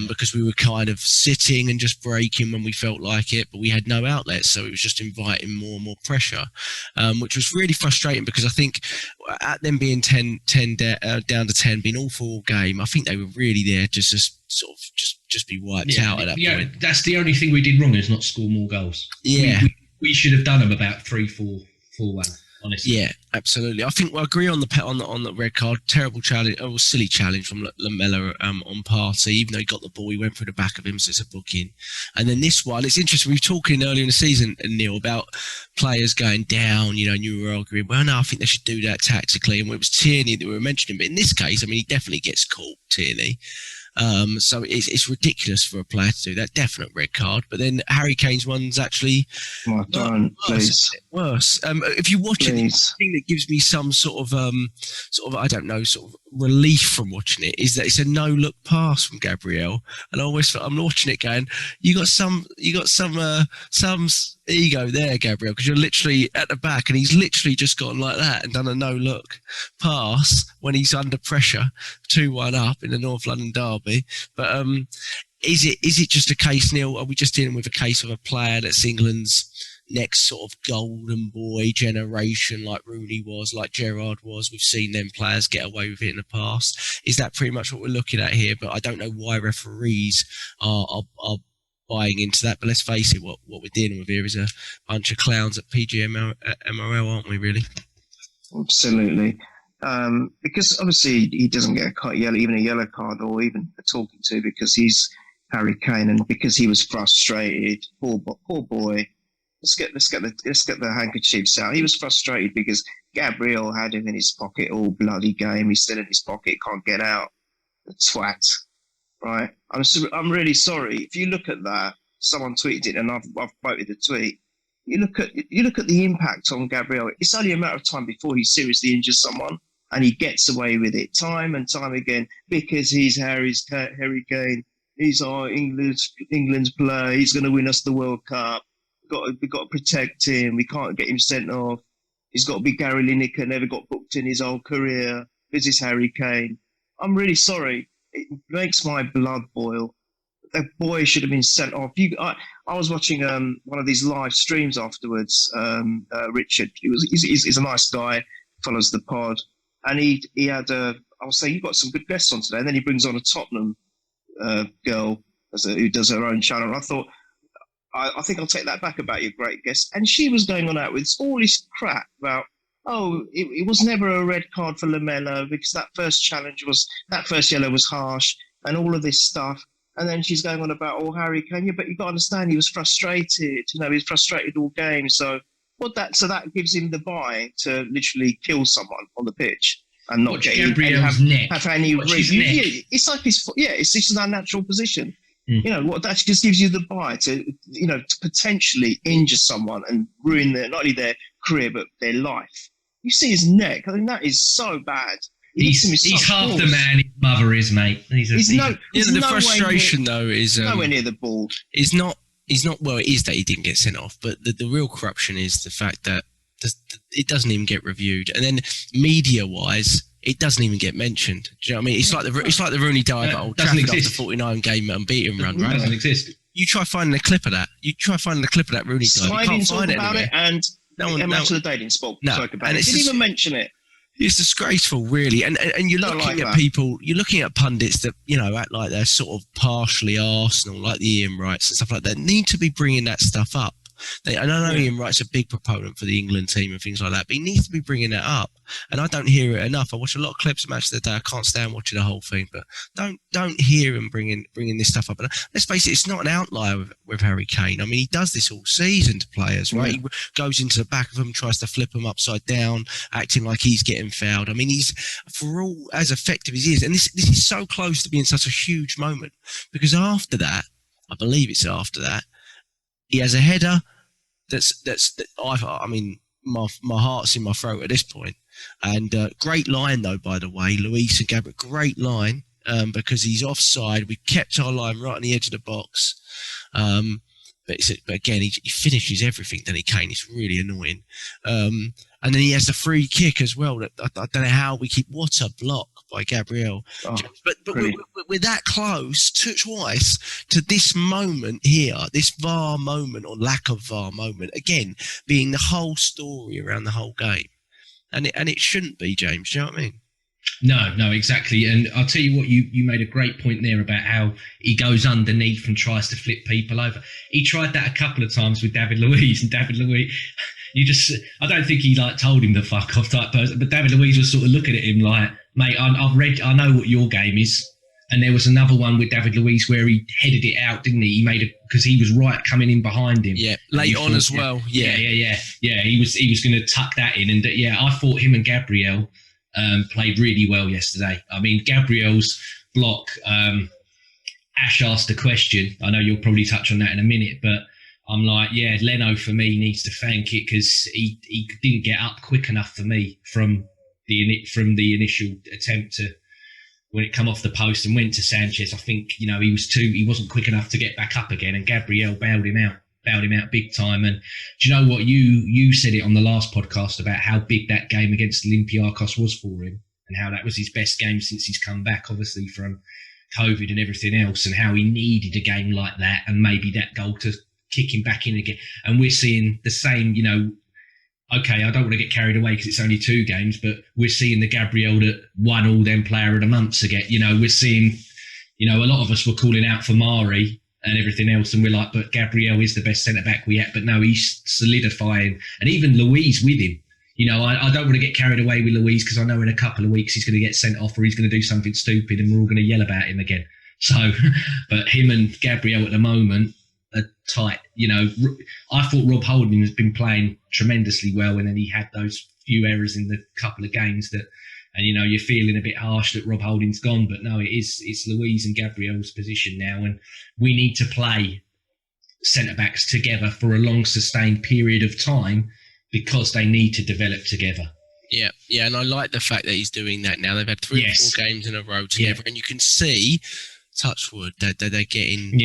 because we were kind of sitting and just breaking when we felt like it, but we had no outlets, so it was just inviting more and more pressure, which was really frustrating, because I think at them being 10 down to 10, being all for all game, I think they were really there to just be wiped out at that point. That's the only thing we did wrong, is not score more goals. We should have done them about 3-4-1. Honestly. Yeah, absolutely. I think I agree on the red card. Terrible challenge, silly challenge from Lamela on Partey. Even though he got the ball, he went through the back of him, so it's a booking. And then this one, it's interesting. We were talking earlier in the season, Neil, about players going down. And you were arguing, well, no, I think they should do that tactically. And it was Tierney that we were mentioning, but in this case, I mean, he definitely gets caught, Tierney. So it's ridiculous for a player to do that. Definite red card. But then Harry Kane's one's actually worse. If you watch it, the thing that gives me some sort of I don't know, sort of relief from watching it is that it's a no-look pass from Gabriel, and I always feel I'm watching it going, you got some ego there, Gabriel, because you're literally at the back, and he's literally just gone like that and done a no-look pass when he's under pressure, 2-1 up in the North London derby. But is it just a case, Neil? Are we just dealing with a case of a player that's England's next sort of golden boy generation, like Rooney was, like Gerrard was? We've seen them players get away with it in the past. Is that pretty much what we're looking at here? But I don't know why referees are buying into that. But let's face it, what we're dealing with here is a bunch of clowns at PGMOL, aren't we, really? Absolutely. Because obviously he doesn't get even a yellow card or even a talking to, because he's Harry Kane, and because he was frustrated. Poor boy. Let's get the handkerchiefs out. He was frustrated because Gabriel had him in his pocket all bloody game. He's still in his pocket, can't get out. The twat, right? I'm really sorry. If you look at that, someone tweeted it, and I've quoted the tweet. You look at the impact on Gabriel. It's only a matter of time before he seriously injures someone, and he gets away with it time and time again because he's Harry Kane. He's our England's player. He's going to win us the World Cup. We've got to protect him. We can't get him sent off. He's got to be Gary Lineker, never got booked in his whole career. This is Harry Kane. I'm really sorry. It makes my blood boil. That boy should have been sent off. I was watching one of these live streams afterwards. Richard, he's a nice guy, follows the pod, and he had I was saying, you've got some good guests on today, and then he brings on a Tottenham girl who does her own channel. And I thought, I think I'll take that back about your great guest. And she was going on out with all this crap about, it was never a red card for Lamela because that first yellow was harsh and all of this stuff. And then she's going on about, Harry Kane, but you've got to understand he was frustrated. He was frustrated all game. So that gives him the buy to literally kill someone on the pitch and not get Gabriel's neck. Have any reason. It's like it's just our natural position. That just gives you the buy to potentially injure someone and ruin not only their career but their life. You see his neck. I think that is so bad. He's half the man his mother is, mate. The frustration though is nowhere near the ball. He's not. Well, it is that he didn't get sent off, but the real corruption is the fact that it doesn't even get reviewed, and then media-wise, it doesn't even get mentioned. Do you know what I mean? It's like the Rooney dive at Old Trafford after 49 game unbeaten run, right? It doesn't exist. You try finding a clip of that. Rooney dive. You can't find it about it, and match of the day didn't spoke about it. Didn't even mention it. It's disgraceful, really. And you're looking at people, you're looking at pundits that, act like they're sort of partially Arsenal, like the Ian Wrights and stuff like that, need to be bringing that stuff up. And I know Ian Wright's a big proponent for the England team and things like that, but he needs to be bringing that up. And I don't hear it enough. I watch a lot of clips of Match of the Day. I can't stand watching the whole thing, but don't hear him bringing this stuff up. And let's face it, it's not an outlier with Harry Kane. I mean, he does this all season to players, right? He goes into the back of them, tries to flip them upside down, acting like he's getting fouled. I mean, he's, for all as effective as he is, and this is so close to being such a huge moment, because after that, I believe it's after that. He has a header I mean, my heart's in my throat at this point. And great line, though, by the way, Luis and Gabriel, great line, because he's offside. We kept our line right on the edge of the box. But again, he finishes everything, doesn't he, Kane? It's really annoying. And then he has the free kick as well. I don't know how we keep. What a block by Gabriel. Oh, but we're that close twice to this moment here, this VAR moment or lack of VAR moment, again, being the whole story around the whole game. And it shouldn't be, James. Do you know what I mean? No, exactly. And I'll tell you what, you made a great point there about how he goes underneath and tries to flip people over. He tried that a couple of times with David Luiz, and David Luiz, I don't think he told him the fuck off type person, but David Luiz was sort of looking at him like, mate, I know what your game is. And there was another one with David Luiz where he headed it out, didn't he? He made it because he was right coming in behind him. Yeah, late on as well. Yeah. He was going to tuck that in, and I thought him and Gabriel played really well yesterday. I mean, Gabriel's block. Ash asked a question. I know you'll probably touch on that in a minute, but I'm like, yeah, Leno for me needs to thank it because he didn't get up quick enough for me from the initial attempt to. When it come off the post and went to Sanchez, I think, he wasn't quick enough to get back up again, and Gabriel bailed him out big time. And do you know what? You said it on the last podcast about how big that game against Olympiacos was for him and how that was his best game since he's come back, obviously, from COVID and everything else, and how he needed a game like that and maybe that goal to kick him back in again. And we're seeing the same, okay, I don't want to get carried away because it's only 2 games, but we're seeing the Gabriel that won all them player of the months again. We're seeing, a lot of us were calling out for Mari and everything else, and we're like, but Gabriel is the best centre-back we have, but no, he's solidifying, and even Luiz with him. I don't want to get carried away with Luiz because I know in a couple of weeks he's going to get sent off or he's going to do something stupid and we're all going to yell about him again. So, but him and Gabriel at the moment are tight. I thought Rob Holding has been playing tremendously well, and then he had those few errors in the couple of games that, and you're feeling a bit harsh that Rob Holding's gone, but no, it's Luiz and Gabriel's position now, and we need to play centre backs together for a long sustained period of time because they need to develop together. Yeah, and I like the fact that he's doing that now. They've had 3 or 4 games in a row together, and you can see, touch wood, that they're getting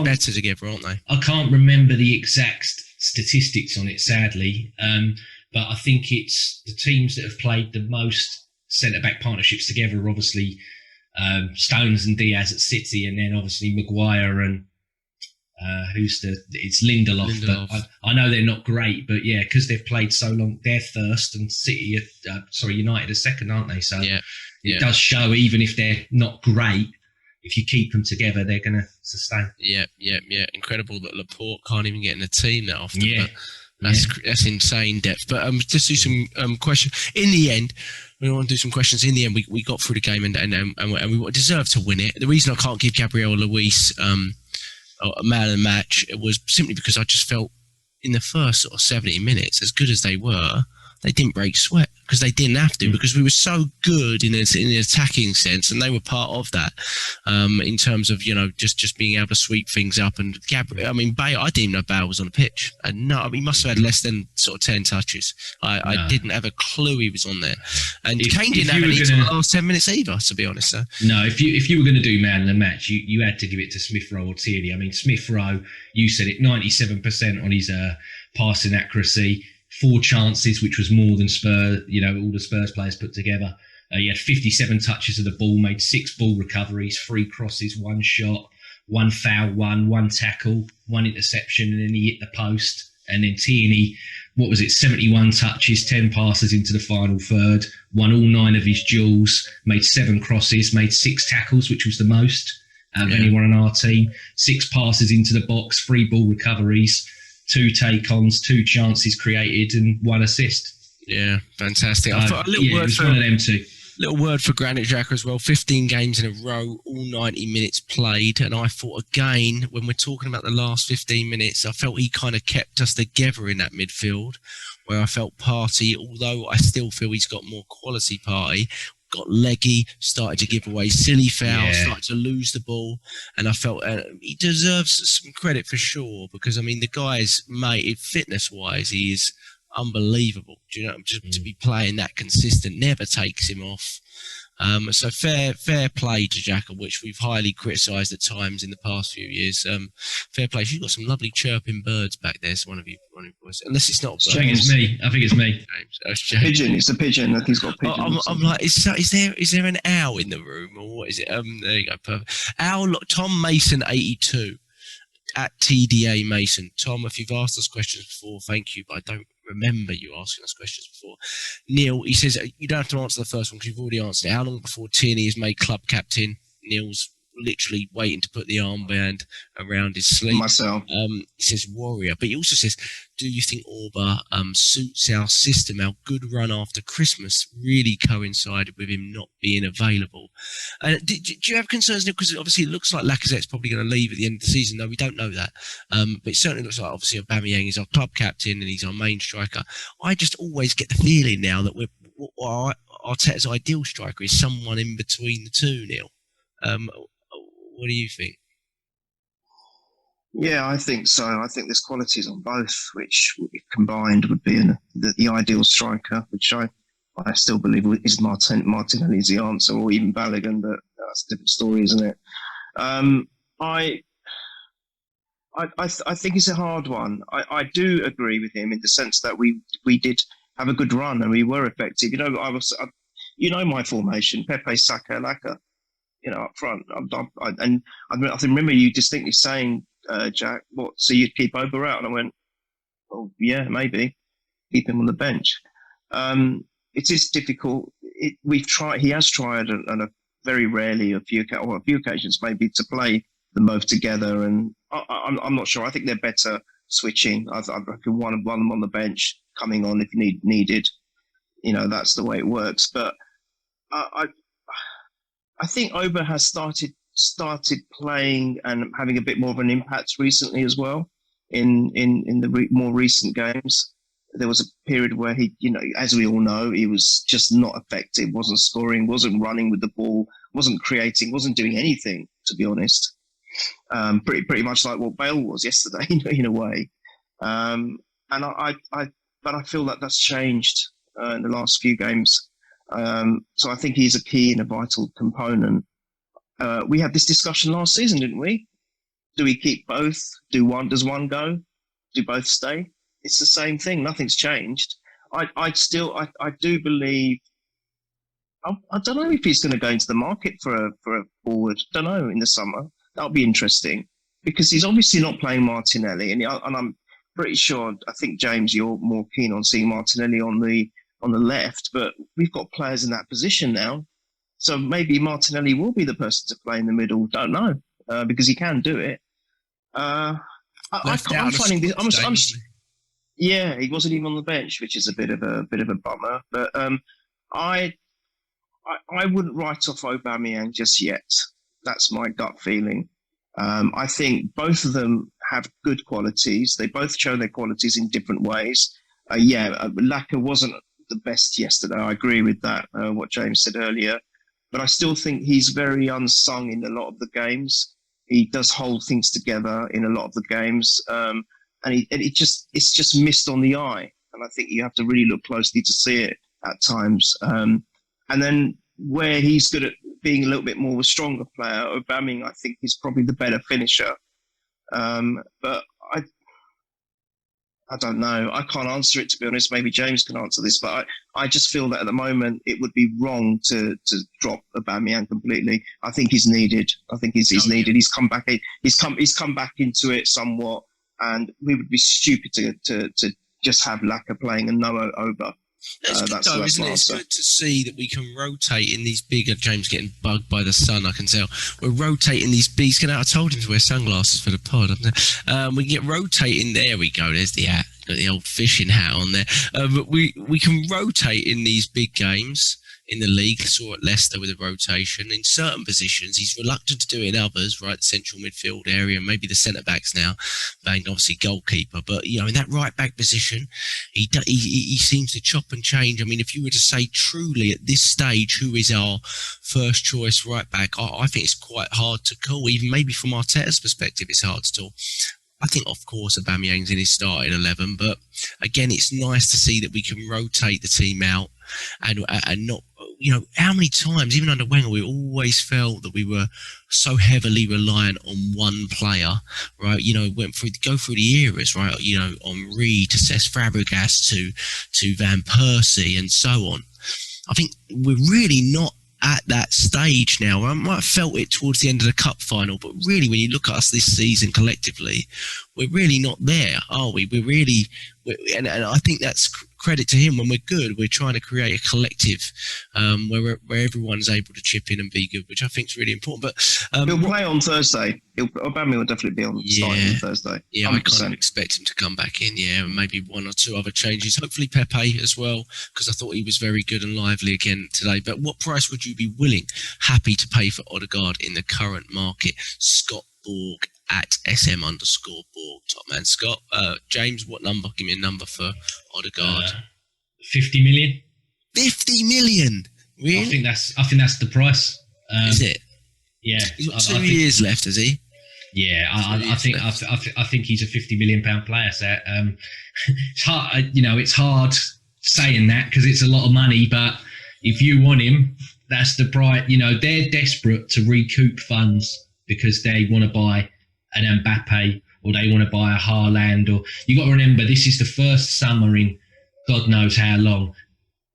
better together, aren't they? I can't remember the exact statistics on it, sadly, but I think it's the teams that have played the most centre-back partnerships together are obviously Stones and Diaz at City, and then obviously Maguire and it's Lindelof. But I know they're not great, but yeah, because they've played so long, they're first and City, United are second, aren't they? So it does show, even if they're not great, if you keep them together, they're going to sustain. Yeah. Incredible that Laporte can't even get in the team that often. Yeah. That's insane depth. But just do some questions. In the end, we want to do some questions. In the end, we got through the game and we deserve to win it. The reason I can't give Gabriel Luiz a man of the match was simply because I just felt in the first 70 minutes, as good as they were, they didn't break sweat because they didn't have to, because we were so good in the attacking sense, and they were part of that in terms of just being able to sweep things up. And Gabriel, Bale, I didn't even know Bale was on the pitch, and he must have had less than 10 touches. I didn't have a clue he was on there, and Kane didn't have any for the last 10 minutes either, to be honest. No, if you were going to do man of the match, you had to give it to Smith-Rowe or Tierney. Smith-Rowe, you said it, 97% on his passing accuracy. 4 chances, which was more than Spurs, all the Spurs players put together. He had 57 touches of the ball, made 6 ball recoveries, 3 crosses, 1 shot, 1 foul, 1 tackle, 1 interception, and then he hit the post. And then Tierney, 71 touches, 10 passes into the final third, won all 9 of his duels, made 7 crosses, made 6 tackles, which was the most of anyone on our team, 6 passes into the box, 3 ball recoveries, 2 take-ons, 2 chances created, and 1 assist. Yeah, fantastic. I thought it was one of them too. Little word for Granit Xhaka as well. 15 games in a row, all 90 minutes played. And I thought, again, when we're talking about the last 15 minutes, I felt he kind of kept us together in that midfield, where I felt Partey, although I still feel he's got more quality, Partey, got leggy, started to give away silly fouls, Yeah. started to lose the ball, and I felt he deserves some credit for sure, because I mean the guy's mate, fitness-wise, he is unbelievable. Do you know, just to be playing that consistent, never takes him off. So fair play to Xhaka, which we've highly criticised at times in the past few years. Fair play. You've got some lovely chirping birds back there. So one of you boys, unless it's not a bird. I think it's me. I think it's me. James. It's James. Pigeon. It's a pigeon. I think he's got a pigeon. I'm like, is there an owl in the room, or what is it? There you go. Perfect. Owl. Tom Mason 82 at TDA Mason. Tom, if you've asked us questions before, thank you, but I don't remember you asking us questions before. Neil, he says you don't have to answer the first one because you've already answered it. How long before Tierney is made club captain? Neil's literally waiting to put the armband around his sleeve. Myself. He says warrior, but he also says, do you think Auba suits our system? Our good run after Christmas really coincided with him not being available. Do you have concerns, Neil? Because obviously it looks like Lacazette's probably going to leave at the end of the season. No, we don't know that. But it certainly looks like obviously Aubameyang is our club captain and he's our main striker. I just always get the feeling now that Arteta's ideal striker is someone in between the two, Neil. What do you think? Yeah, I think so. I think there's qualities on both, which if combined would be the ideal striker, which I still believe is Martinelli's the answer, or even Balogun, but that's a different story, isn't it? I think it's a hard one. I do agree with him in the sense that we did have a good run and we were effective. My formation: Pepe, Saka, Laca. Up front. I remember you distinctly saying, Jack, so you'd keep Auba out? And I went, oh, yeah, maybe. Keep him on the bench. It is difficult. He has tried, and very rarely, a few occasions, maybe, to play them both together. And I'm not sure. I think they're better switching. I reckon one of them on the bench, coming on if needed. That's the way it works. But I think Auba has started playing and having a bit more of an impact recently as well. In the more recent games, there was a period where he, as we all know, he was just not effective. Wasn't scoring, wasn't running with the ball, wasn't creating, wasn't doing anything. To be honest, pretty much like what Bale was yesterday, in a way. But I feel that that's changed in the last few games. So I think he's a key and a vital component. We had this discussion last season, didn't we? Do we keep both? Does one go? Do both stay? It's the same thing. Nothing's changed. I do believe. I don't know if he's going to go into the market for a forward. Don't know in the summer. That'll be interesting because he's obviously not playing Martinelli, and I'm pretty sure. I think James, you're more keen on seeing Martinelli on the left, but we've got players in that position now. So maybe Martinelli will be the person to play in the middle. Don't know, because he can do it. I'm finding this. Yeah, he wasn't even on the bench, which is a bit of a bummer. But I wouldn't write off Aubameyang just yet. That's my gut feeling. I think both of them have good qualities. They both show their qualities in different ways. Laca wasn't the best yesterday. I agree with that, what James said earlier. But I still think he's very unsung in a lot of the games. He does hold things together in a lot of the games. And it's just missed on the eye. And I think you have to really look closely to see it at times. And then where he's good at being a little bit more of a stronger player, Aubameyang, I think, is probably the better finisher. But I don't know. I can't answer it, to be honest. Maybe James can answer this, but I just feel that at the moment it would be wrong to drop Aubameyang completely. I think he's needed. I think he's needed. He's come back. He's come back into it somewhat, and we would be stupid to just have Laca playing and no Auba. It's good though, isn't it? It's good to see that we can rotate in these bigger. James getting bugged by the sun, I can tell. We're rotating these bees. I told him to wear sunglasses for the pod. We can get rotating. There we go. There's the hat. Got the old fishing hat on there. But we can rotate in these big games in the league. Saw at Leicester with a rotation. In certain positions, he's reluctant to do it in others, right? The central midfield area, maybe the centre-backs now, being obviously goalkeeper. But, you know, in that right-back position, he seems to chop and change. I mean, if you were to say truly at this stage who is our first choice right-back, I think it's quite hard to call. Even maybe from Arteta's perspective, it's hard to tell. I think, of course, Aubameyang's in his starting 11, but again, it's nice to see that we can rotate the team out and not, you know, how many times, even under Wenger, we always felt that we were so heavily reliant on one player, right? You know, go through the eras, right? You know, Henry to Cesc Fabregas to Van Persie and so on. I think we're really not at that stage now. I might have felt it towards the end of the cup final, but really when you look at us this season collectively, we're really not there, are we? And I think that's credit to him. When we're good, we're trying to create a collective where everyone's able to chip in and be good, which I think is really important. But he'll play on Thursday. Aubameyang will definitely be on starting on Thursday. Yeah, 100%. I kind of expect him to come back in. Yeah, maybe one or two other changes. Hopefully Pepe as well, because I thought he was very good and lively again today. But what price would you be happy to pay for Odegaard in the current market? Scott Borg at SM_Borg, top man. Scott, James, what number? Give me a number for Odegaard. 50 million. 50 million. Really? I think that's the price. Is it? Yeah. He's got 2 years left, has he? Yeah, I think he's a £50 million player. So it's hard, you know, it's hard saying that because it's a lot of money. But if you want him, that's the price. You know, they're desperate to recoup funds because they want to buy an Mbappe or they want to buy a Haaland. Or you got to remember, this is the first summer in God knows how long.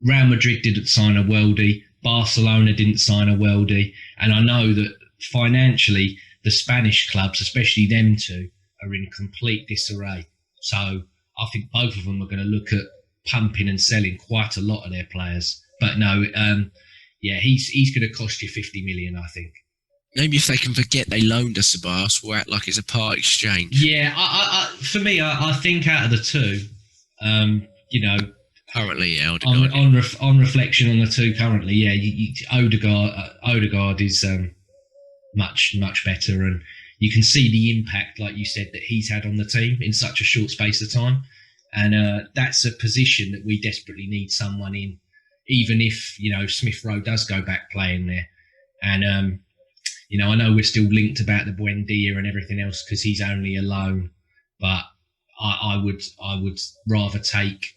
Real Madrid didn't sign a worldie. Barcelona didn't sign a worldie. And I know that financially, the Spanish clubs, especially them two, are in complete disarray. So I think both of them are going to look at pumping and selling quite a lot of their players. But no, he's going to cost you 50 million, I think. Maybe if they can forget they loaned us Sabas, we'll act like it's a part exchange. Yeah, for me, I think out of the two, you know, currently, yeah, Odegaard. On reflection on the two currently, yeah, Odegaard is much better, and you can see the impact, like you said, that he's had on the team in such a short space of time, and that's a position that we desperately need someone in, even if, you know, Smith-Rowe does go back playing there, and you know, I know we're still linked about the Buendia and everything else because he's only a loan, but I would rather take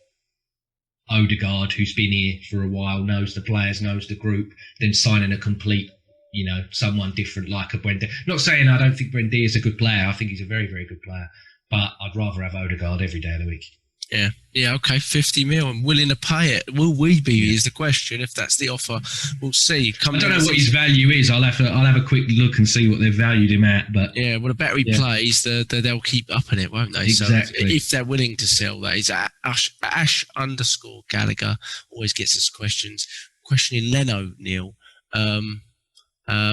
Odegaard, who's been here for a while, knows the players, knows the group, than signing a complete, you know, someone different like a Buendia. Not saying I don't think Buendia is a good player. I think he's a very, very good player, but I'd rather have Odegaard every day of the week. Yeah, okay, 50 mil. I'm willing to pay it. Will we be, is the question. If that's the offer, we'll see. I don't know what his value is. I'll have a quick look and see what they've valued him at. But yeah, well, the better he plays, they'll keep upping it, won't they? Exactly. So if they're willing to sell, that is Ash_Gallagher always gets us questions. Questioning Leno, Neil.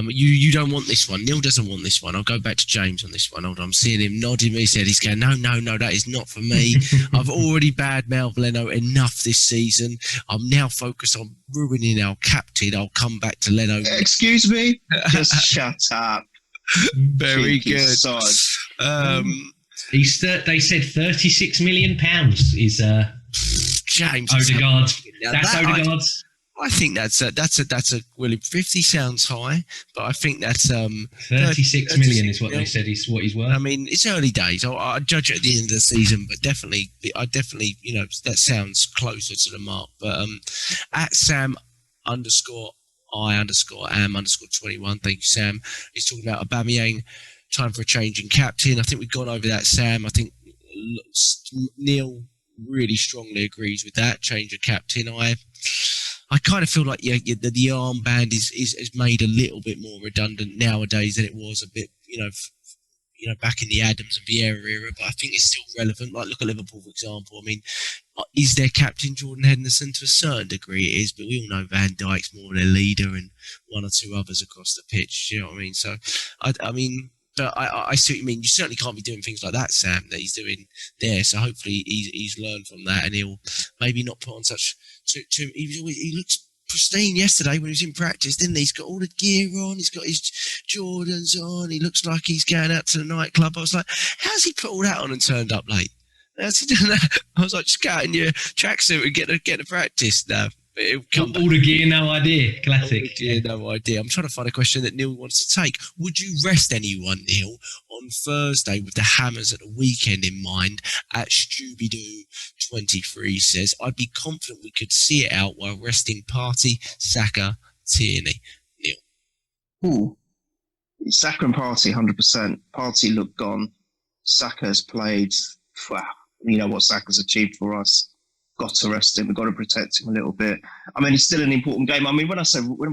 You don't want this one. Neil doesn't want this one. I'll go back to James on this one. Hold on, I'm seeing him nodding. He said he's going, no, that is not for me. I've already badmouthed Leno enough this season. I'm now focused on ruining our captain. I'll come back to Leno. Excuse me? Just shut up. Very good. They said £36 million is James Odegaard. That's Odegaard's. I think that's a William. 50 sounds high, but I think that's 36 million is what they said is what he's worth. I mean, it's early days. I'll judge it at the end of the season, but definitely, you know, that sounds closer to the mark. But at Sam_I_am_21. Thank you, Sam. He's talking about Aubameyang, time for a change in captain. I think we've gone over that, Sam. I think Neil really strongly agrees with that change of captain. I kind of feel like the armband is made a little bit more redundant nowadays than it was a bit, you know, back in the Adams and Vieira era. But I think it's still relevant. Like, look at Liverpool, for example. I mean, is their captain Jordan Henderson? To a certain degree it is, but we all know Van Dijk's more their leader and one or two others across the pitch. You know what I mean? So, I mean, but I see what you mean. You certainly can't be doing things like that, Sam, that he's doing there. So hopefully he's learned from that, and he'll maybe not put on such. He looks pristine yesterday when he was in practice, didn't he? He's got all the gear on, he's got his Jordans on, he looks like he's going out to the nightclub. I was like, how's he put all that on and turned up late? How's he done that? I was like, just get out in your tracksuit and get to practice now. All the gear, no idea. Classic. Yeah, no idea. I'm trying to find a question that Neil wants to take. Would you rest anyone, Neil, on Thursday with the Hammers at the weekend in mind? At Scooby-Doo23 says, I'd be confident we could see it out while resting Partey, Saka, Tierney. Neil. Ooh. Saka and Partey, 100%. Partey looked gone. Saka's played. Wow. You know what Saka's achieved for us. Got to rest him. We've got to protect him a little bit. I mean, it's still an important game. I mean, when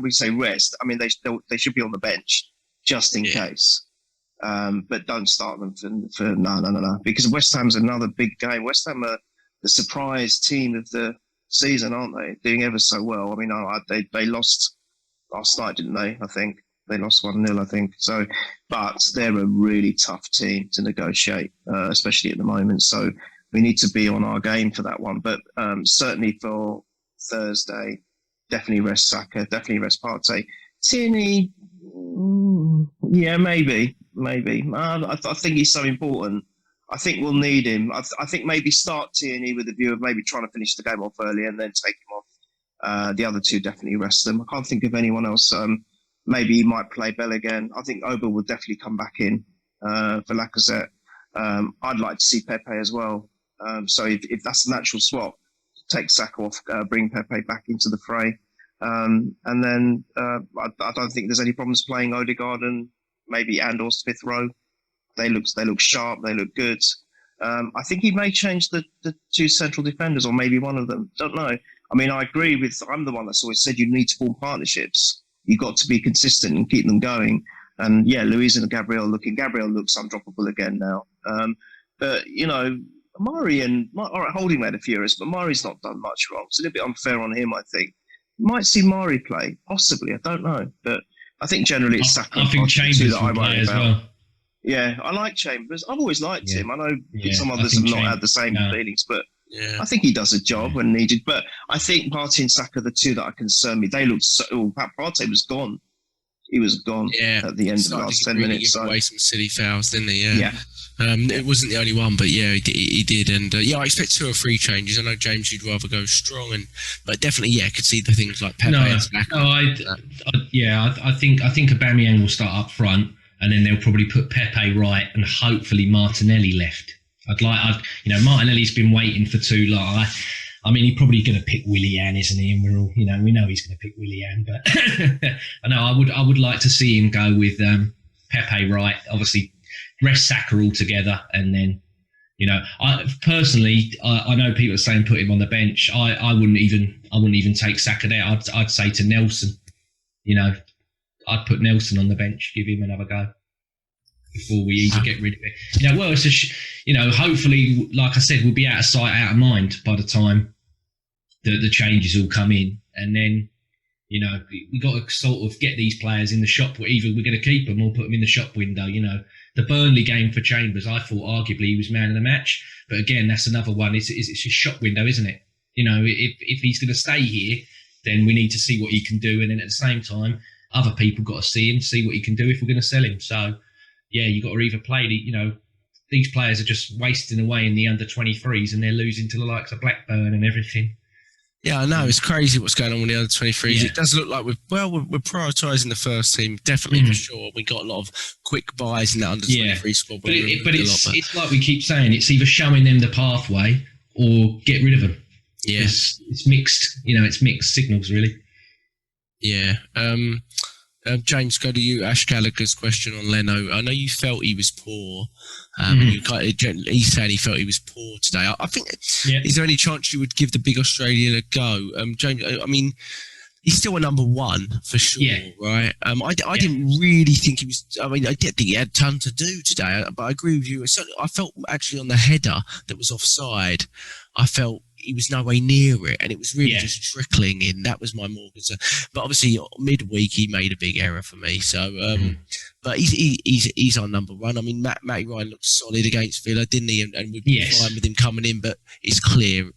we say rest, I mean they should be on the bench just in case. But don't start them for no. Because West Ham's another big game. West Ham are the surprise team of the season, aren't they? Doing ever so well. I mean, they lost last night, didn't they? I think they lost 1-0. I think so. But they're a really tough team to negotiate, especially at the moment. So. We need to be on our game for that one. But certainly for Thursday, definitely rest Saka, definitely rest Partey. Tierney, yeah, maybe. I think he's so important. I think we'll need him. I think maybe start Tierney with the view of maybe trying to finish the game off early and then take him off. The other two definitely rest them. I can't think of anyone else. Maybe he might play Bell again. I think Auba will definitely come back in for Lacazette. I'd like to see Pepe as well. So if that's a natural swap, take Saka off, bring Pepe back into the fray. And then I don't think there's any problems playing Odegaard and or Smith-Rowe. They look sharp, they look good. I think he may change the two central defenders or maybe one of them. Don't know. I mean, I agree I'm the one that's always said you need to form partnerships. You've got to be consistent and keep them going. And yeah, Luiz and Gabriel looks undroppable again now. But, you know, Mari Holding made a furious, but Mari's not done much wrong. It's a little bit unfair on him, I think. Might see Mari play, possibly. I don't know, but I think generally it's Saka. I think Chambers will play as well. Yeah, I like Chambers. I've always liked him. I know some others have not had the same feelings, but I think he does a job when needed. But I think Partey and Saka are the two that are concerned me. They looked Partey was gone. He was gone at the end of the last 10 minutes. Give away some silly fouls, didn't he? Yeah. Yeah. It wasn't the only one, but yeah, he did. And I expect 2 or 3 changes. I know, James, you'd rather go strong, but definitely, I could see the things like Pepe and Saka. I think Aubameyang will start up front, and then they'll probably put Pepe right, and hopefully Martinelli left. Martinelli's been waiting for too long. I mean, he's probably going to pick Willian, isn't he? And we're all, we know he's going to pick Willian, but I know I would like to see him go with Pepe right. Obviously, rest Saka altogether, and then, I personally, I know people are saying put him on the bench. I wouldn't even take Saka there. I'd say to Nelson, I'd put Nelson on the bench, give him another go before we even get rid of it. It's hopefully, like I said, we'll be out of sight, out of mind by the time the changes all come in, and then. We got to sort of get these players in the shop. Either we're going to keep them or put them in the shop window. The Burnley game for Chambers, I thought arguably he was man of the match. But again, that's another one. It's a shop window, isn't it? If he's going to stay here, then we need to see what he can do. And then at the same time, other people got to see him, see what he can do if we're going to sell him. So, yeah, you got to either play. These players are just wasting away in the under 23s, and they're losing to the likes of Blackburn and everything. Yeah, I know. It's crazy what's going on with the under 23s. Yeah. It does look like we're prioritising the first team, definitely for sure. We got a lot of quick buys in that under 23 squad. But it's like we keep saying, it's either showing them the pathway or get rid of them. Yeah. It's mixed, it's mixed signals, really. Yeah. James, go to you. Ash Gallagher's question on Leno. I know you felt he was poor. He's saying he felt he was poor today. I think, is there any chance you would give the big Australian a go? James, I mean, he's still a number one for sure, right? I didn't really think he was. I mean, I did think he had a ton to do today, but I agree with you. I felt actually on the header that was offside, I felt he was no way near it, and it was really just trickling in. That was my more concern. But obviously, midweek he made a big error for me. So, but he's our number one. I mean, Matty Ryan looked solid against Villa, didn't he? And we'd be fine with him coming in. But it's clear,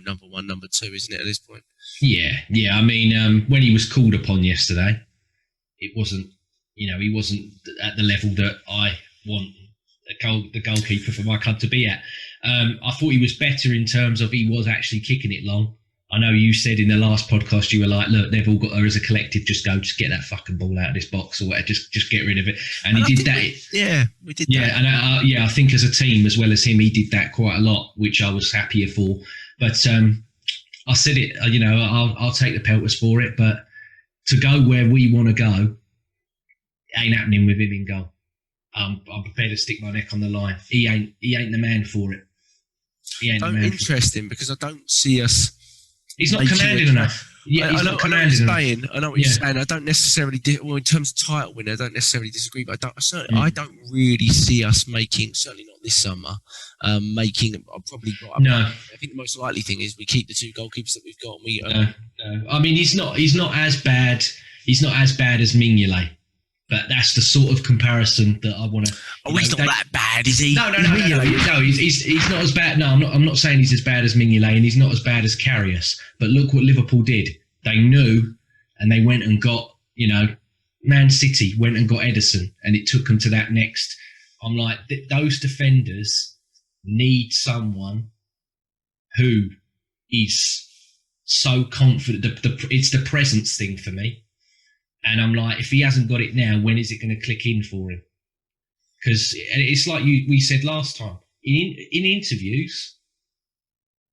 number one, number two, isn't it at this point? Yeah. I mean, when he was called upon yesterday, it wasn't, he wasn't at the level that I want the goalkeeper for my club to be at. I thought he was better in terms of he was actually kicking it long. I know you said in the last podcast, you were like, look, they've all got her as a collective, just get that fucking ball out of this box or whatever, just get rid of it. And he did that. We did that. Yeah, and I think as a team, as well as him, he did that quite a lot, which I was happier for. But I said it, I'll take the pelters for it, but to go where we want to go, ain't happening with him in goal. I'm prepared to stick my neck on the line. He ain't the man for it. He ain't the man. Interesting, because I don't see us. He's not commanding enough. Yeah, I know what you're saying. I don't necessarily, in terms of title winner, I don't necessarily disagree, but I don't really see us making, certainly not this summer, I think the most likely thing is we keep the two goalkeepers that we've got. No. I mean, he's not as bad. He's not as bad as Mignolet. But that's the sort of comparison that I want to. He's not that bad, is he? No. He's not as bad. No, I'm not saying he's as bad as Mignolet, and he's not as bad as Karius. But look what Liverpool did. They knew, and they went and got, Man City went and got Ederson, and it took them to that next. I'm like, those defenders need someone who is so confident. It's the presence thing for me. And I'm like, if he hasn't got it now, when is it going to click in for him? Because it's like we said last time. In interviews,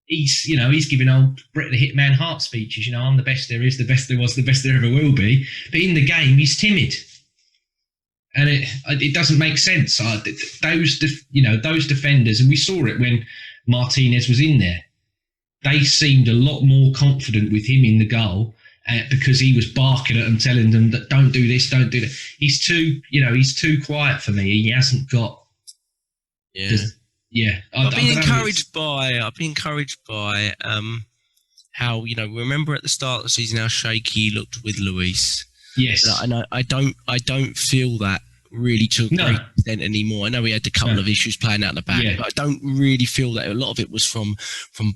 he's giving old Brett the Hitman Hart speeches. I'm the best there is, the best there was, the best there ever will be. But in the game, he's timid, and it doesn't make sense. Those defenders, and we saw it when Martinez was in there. They seemed a lot more confident with him in the goal. Because he was barking at them, telling them that don't do this, don't do that. He's too quiet for me. He hasn't got. I've been encouraged by how remember at the start of the season how shaky he looked with Luis. Yes, and I don't feel that really to a great extent anymore. I know we had a couple of issues playing out the back, but I don't really feel that. A lot of it was from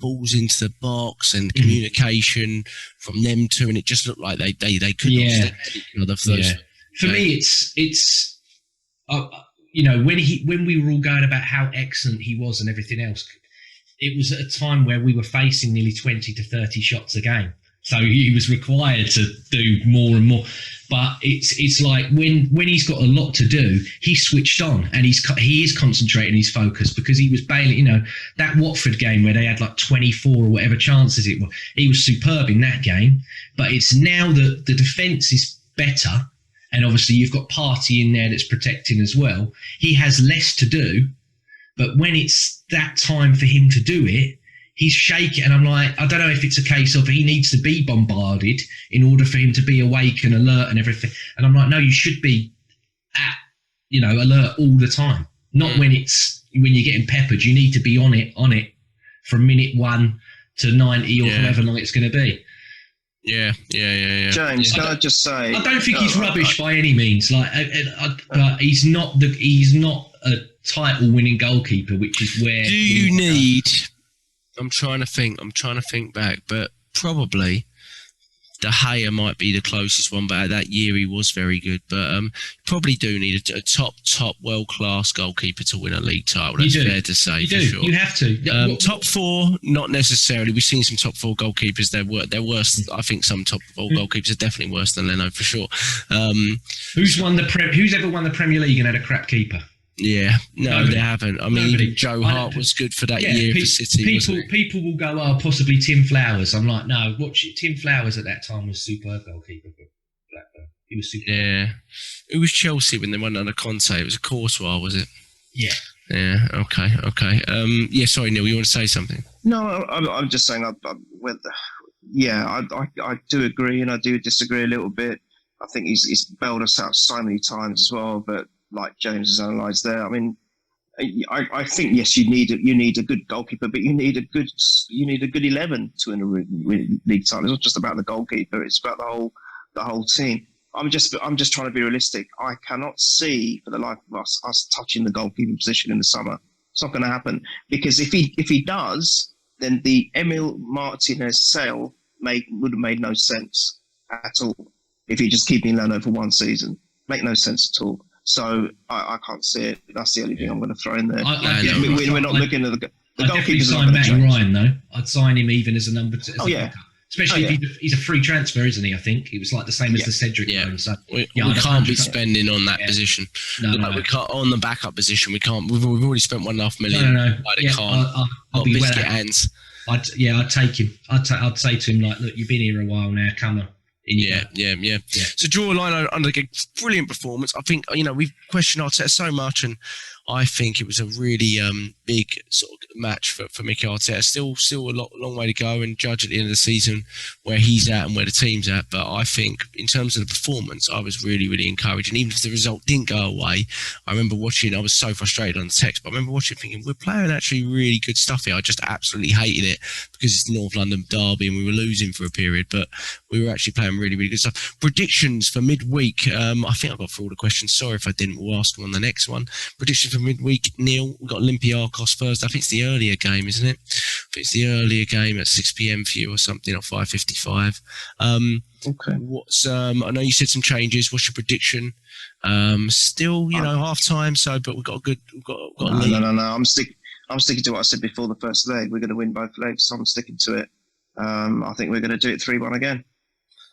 balls into the box and communication from them two, and it just looked like they could not stand each other for those. For me, it's when we were all going about how excellent he was and everything else, it was at a time where we were facing nearly 20 to 30 shots a game. So he was required to do more and more. But it's like when he's got a lot to do, he's switched on and he is concentrating his focus, because he was bailing, that Watford game where they had like 24 or whatever chances it was. He was superb in that game. But it's now that the defence is better, and obviously you've got Partey in there that's protecting as well. He has less to do, but when it's that time for him to do it, he's shaking, and I'm like, I don't know if it's a case of he needs to be bombarded in order for him to be awake and alert and everything. And I'm like, no, you should be at, alert all the time. Not when you're getting peppered. You need to be on it from minute 1 to 90 or however long it's going to be. Yeah. James, can I just say? I don't think he's rubbish by any means. Like, he's not a title-winning goalkeeper, which is where. Do you need? I'm trying to think back, but probably De Gea might be the closest one. But that year he was very good. But probably do need a top world-class goalkeeper to win a league title. That's fair to say. You for do. Sure. You have to. Top 4, not necessarily. We've seen some top 4 goalkeepers. They're worse. I think some top 4 goalkeepers are definitely worse than Leno for sure. Who's ever won the Premier League and had a crap keeper? Yeah, Nobody. They haven't. I mean, even Joe Hart was good for that year for City. People will go, possibly Tim Flowers. I'm like, no, watch it. Tim Flowers at that time was superb goalkeeper for Blackburn. He was superb. Yeah. It was Chelsea when they went under Conte. It was a Courtois, was it? Yeah. Yeah, okay. Sorry, Neil, you want to say something? No, I'm just saying, I do agree and I do disagree a little bit. I think he's bailed us out so many times as well, but like James has analysed there, I mean, I think yes, you need a good goalkeeper, but you need a good 11 to win a league title. It's not just about the goalkeeper; it's about the whole team. I'm just trying to be realistic. I cannot see for the life of us touching the goalkeeper position in the summer. It's not going to happen, because if he does, then the Emil Martinez sale would have made no sense at all if you just keep Leno for one season. Make no sense at all. So I can't see it. That's the only thing I'm going to throw in there. We're not looking at the goalkeepers. Sign Matty Ryan though. I'd sign him even as a number two. Especially if he's a free transfer, isn't he? I think it was like the same as the Cedric loan. So we can't be spending on that position. No. We can't on the backup position. We can't. We've already spent $1.5 million. No. I'll be biscuit hands. I'd take him. I'd say to him like, look, you've been here a while now. Come on. Yeah. So draw a line under the brilliant performance. I think we've questioned Arteta so much, and I think it was a really big sort of match for Mikel Arteta. Still a long way to go, and judge at the end of the season where he's at and where the team's at. But I think in terms of the performance, I was really, really encouraged. And even if the result didn't go away, I remember watching. I was so frustrated on the text, but I remember watching, thinking we're playing actually really good stuff here. I just absolutely hated it because it's the North London derby and we were losing for a period, but we were actually playing really, really good stuff. Predictions for midweek. I think I got through all the questions. Sorry if I didn't. We'll ask them on the next one. Predictions for midweek. Neil, we've got Olympiacos Thursday. I think it's the earlier game, isn't it? I think it's the earlier game at 6 p.m. for you or something, or 5:55. Okay. I know you said some changes. What's your prediction? Still, half time. So, but we've got a good. We've got a lead. No. I'm sticking to what I said before the first leg. We're going to win both legs. So I'm sticking to it. I think we're going to do it 3-1 again.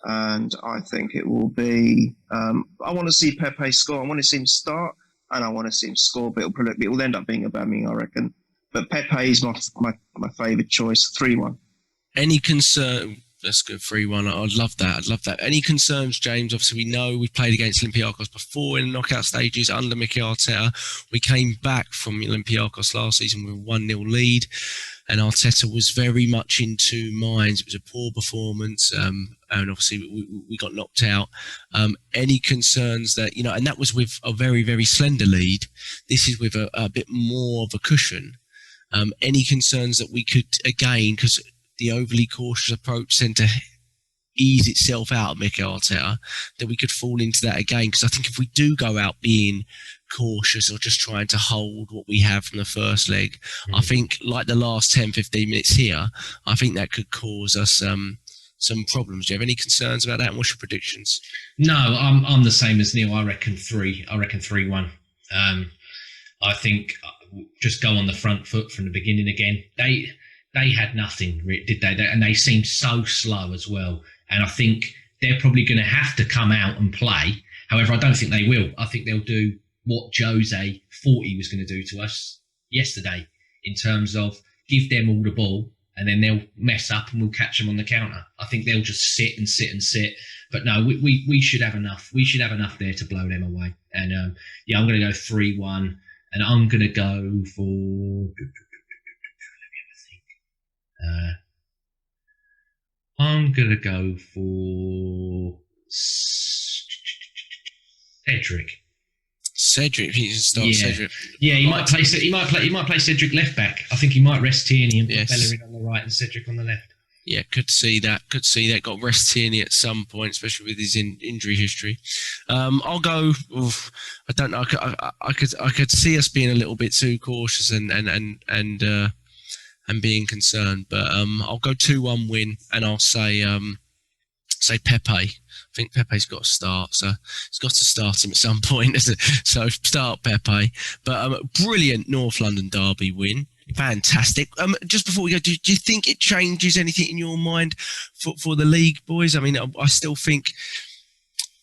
And I think it will be. I want to see Pepe score. I want to see him start, and I want to see him score. But it will end up being Aubameyang, I reckon. But Pepe is my favourite choice. 3-1. Any concern? That's good. 3-1. I'd love that. Any concerns, James? Obviously, we know we've played against Olympiacos before in the knockout stages under Mikel Arteta. We came back from Olympiacos last season with a 1-0 lead, and Arteta was very much in two minds. It was a poor performance, and obviously we got knocked out. Any concerns that, and that was with a very, very slender lead. This is with a bit more of a cushion. Any concerns that we could, again, because the overly cautious approach tend to ease itself out of Mikel Arteta, that we could fall into that again? Because I think if we do go out being cautious or just trying to hold what we have from the first leg, I think like the last 10-15 minutes here, I think that could cause us some problems. Do you have any concerns about that? And what's your predictions? No, I'm the same as Neil. I reckon 3-1. I think just go on the front foot from the beginning again. They had nothing, did they? And they seemed so slow as well. And I think they're probably going to have to come out and play. However, I don't think they will. I think they'll do what Jose thought he was going to do to us yesterday, in terms of give them all the ball and then they'll mess up and we'll catch them on the counter. I think they'll just sit. But no, we should have enough. We should have enough there to blow them away. And I'm going to go 3-1, and I'm going to go for. I'm gonna go for Cedric. Cedric, he can start Cedric. Yeah, he might play Cedric left back. I think he might rest Tierney and put Bellerin on the right and Cedric on the left. Yeah, could see that. Got rest Tierney at some point, especially with his injury history. I'll go. I don't know. I could see us being a little bit too cautious and being concerned, but I'll go 2-1 win, and I'll say Pepe. I think Pepe's got to start, so it's got to start him at some point. So start Pepe. But brilliant North London derby win, fantastic. Just before we go, do you think it changes anything in your mind for the league, boys? I mean, I still think.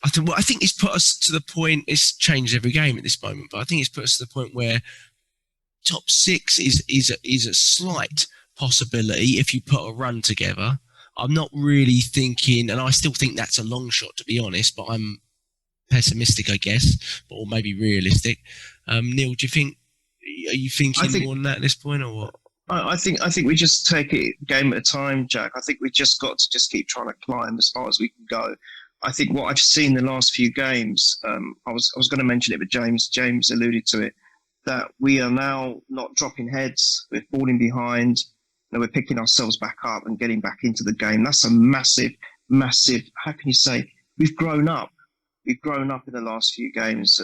I think it's put us to the point. It's changed every game at this moment, but I think it's put us to the point where top 6 is a slight possibility if you put a run together. I'm not really thinking, and I still think that's a long shot, to be honest, but I'm pessimistic, I guess, or maybe realistic. Neil, are you thinking more than that at this point, or what? I think we just take it game at a time, Jack. I think we just got to just keep trying to climb as far as we can go. I think what I've seen the last few games, I was going to mention it, but James alluded to it, that we are now not dropping heads. We're falling behind. We're picking ourselves back up and getting back into the game. That's a massive, how can you say? We've grown up. We've grown up in the last few games.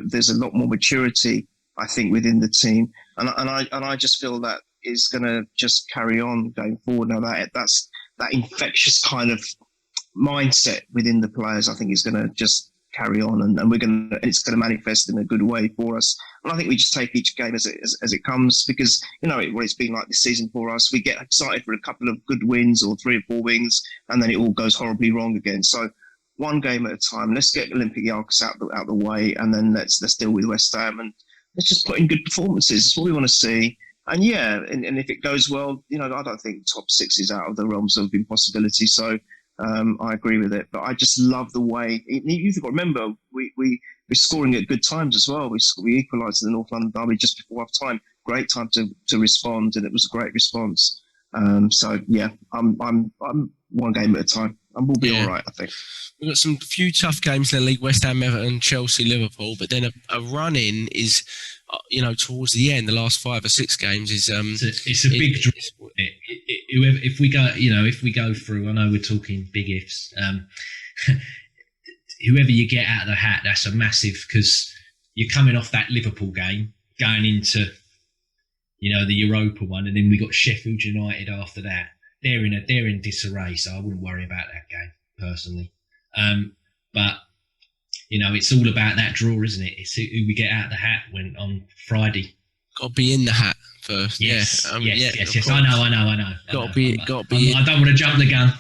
There's a lot more maturity, I think, within the team. And I just feel that is going to just carry on going forward. Now, that infectious kind of mindset within the players, I think, is going to just carry on, and it's going to manifest in a good way for us. And I think we just take each game as it comes, because it's been like this season for us. We get excited for a couple of good wins or 3 or 4 wins, and then it all goes horribly wrong again. So one game at a time. Let's get Olympiacos out the way, and then let's deal with West Ham, and let's just put in good performances. That's what we want to see. And and if it goes well, I don't think top 6 is out of the realms of impossibility. So I agree with it. But I just love the way you've got to remember we're scoring at good times as well. We equalised in the North London derby just before half time. Great time to respond, and it was a great response. I'm one game at a time, and we'll be all right, I think. We've got some few tough games in the league: West Ham, Everton, Chelsea, Liverpool. But then a run in is, towards the end, the last 5 or 6 games is. It's a big draw. If we go through, I know we're talking big ifs. Whoever you get out of the hat, that's a massive, because you're coming off that Liverpool game, going into, the Europa one, and then we got Sheffield United after that. They're in disarray, so I wouldn't worry about that game personally. But it's all about that draw, isn't it? It's who we get out of the hat on Friday. Got to be in the hat first. Yes. I know. Got to be. I don't want to jump the gun.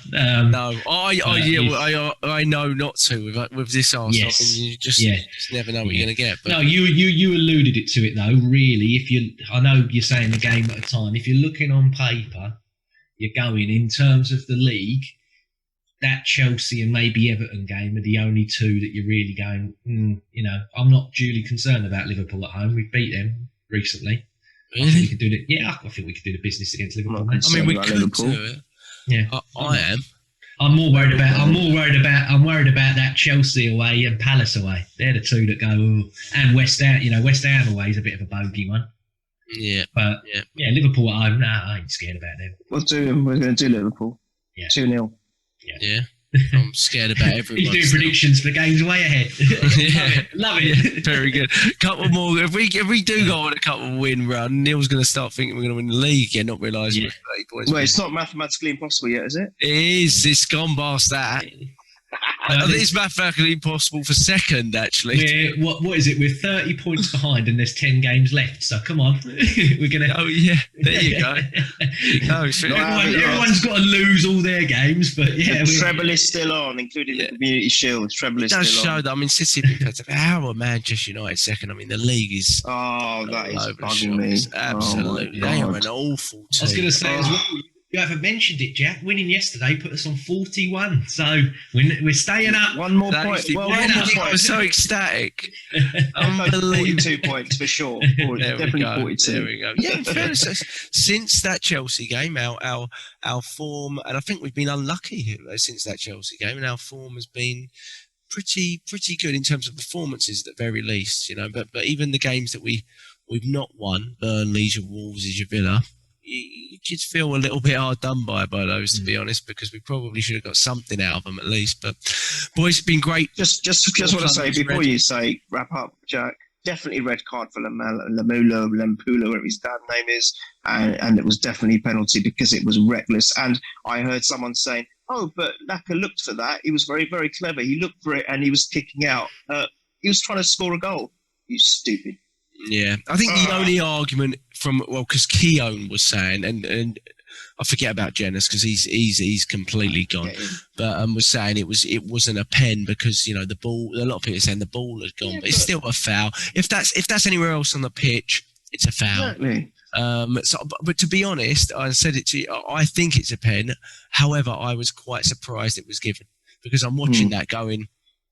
No, I know not to with this Arsenal. Yes. You just never know what you're going to get. But. No, you alluded to it though. Really, I know you're saying the game at a time. If you're looking on paper, you're going in terms of the league. That Chelsea and maybe Everton game are the only 2 that you're really going. I'm not duly concerned about Liverpool at home. We've beat them recently. Really? I think we could do it. Yeah, I think we could do the business against Liverpool. I mean, we could do it. Yeah, I am. I'm worried about that Chelsea away and Palace away. They're the 2 that go. Ooh. And West Ham. West Ham away is a bit of a bogey one. Yeah, but Liverpool at home. Nah, I ain't scared about them. We're going to do Liverpool. 2-0. Yeah. I'm scared about everyone. He's doing predictions for games way ahead. Love it. Yeah, very good. Couple more. If we do go on a couple win run, Neil's going to start thinking we're going to win the league again, not realising we're 30 points. Well, it's not mathematically impossible yet, is it? It is. It's gone past that. It's mathematically impossible for second, actually. What is it? We're 30 points behind and there's 10 games left. So come on, we're gonna. Oh yeah, there you go. Everyone's got to lose all their games, but the treble is still on, including the Community Shield. Treble is still on. It does show that. I mean, City because of how are Manchester United second? I mean, the league is. Oh, that is bugging me. Absolutely, they are an awful team. I was going to say as well. You haven't mentioned it, Jack. Winning yesterday put us on 41. So we're staying up. One more point. Well, I was so ecstatic. Unbelievable. 42 points for sure. Definitely 42. There we go. Yeah, since that Chelsea game, our form, and I think we've been unlucky since that Chelsea game, and our form has been pretty good in terms of performances at the very least, But even the games that we've not won, Burnley's, your Wolves, your Villa. You just feel a little bit hard done by those, to be honest, because we probably should have got something out of them at least. But boys, it's been great. Just want to say before you say wrap up, Jack. Definitely red card for Lampulo, whatever his dad's name is, and it was definitely a penalty because it was reckless. And I heard someone saying, "Oh, but Laca looked for that. He was very, very clever. He looked for it and he was kicking out. He was trying to score a goal. You stupid." Yeah, I think the only argument because Keown was saying, and I forget about Jennings because he's completely gone, but was saying it wasn't a pen because the ball. A lot of people are saying the ball had gone, but it's still a foul. If that's anywhere else on the pitch, it's a foul. Exactly. But to be honest, I said it to you. I think it's a pen. However, I was quite surprised it was given because I'm watching that going.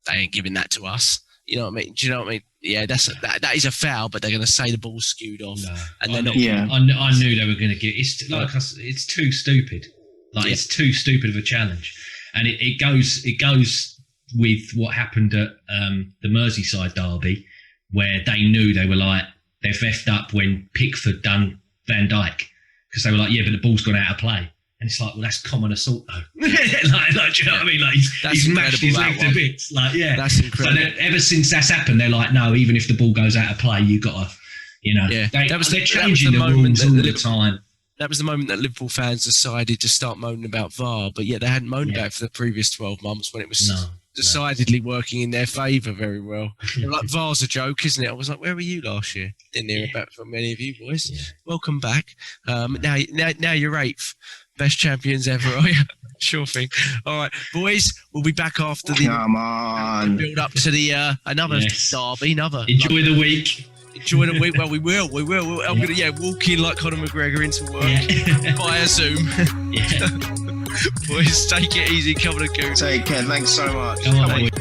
They ain't giving that to us. You know what I mean? Do you know what I mean? Yeah, that is a foul, but they're going to say the ball's skewed off, and they're not. Yeah, I knew they were going to give. It's like us. It's too stupid. It's too stupid of a challenge, and it goes with what happened at the Merseyside derby, where they knew they were they've effed up when Pickford done Van Dijk because they were like, yeah, but the ball's gone out of play. And it's like, well, that's common assault, though. do you know what I mean? He's mashed his leg to bits. That's incredible. So ever since that's happened, they're like, no, even if the ball goes out of play, you got to, they're changing the rules all the time. that was the moment that Liverpool fans decided to start moaning about VAR, but yet they hadn't moaned about it for the previous 12 months when it was decidedly working in their favour very well. They're like, VAR's a joke, isn't it? I was like, where were you last year? Didn't hear about from many of you boys. Yeah. Welcome back. Now you're 8th. Best champions ever, are you? Sure thing. All right, boys, we'll be back after the build up to the another derby. Enjoy the week. Enjoy the week. Well, we will. I'm gonna walk in like Conor McGregor into work via Zoom. Boys, take it easy. Cover the goose. Take care. Thanks so much. Come on, mate.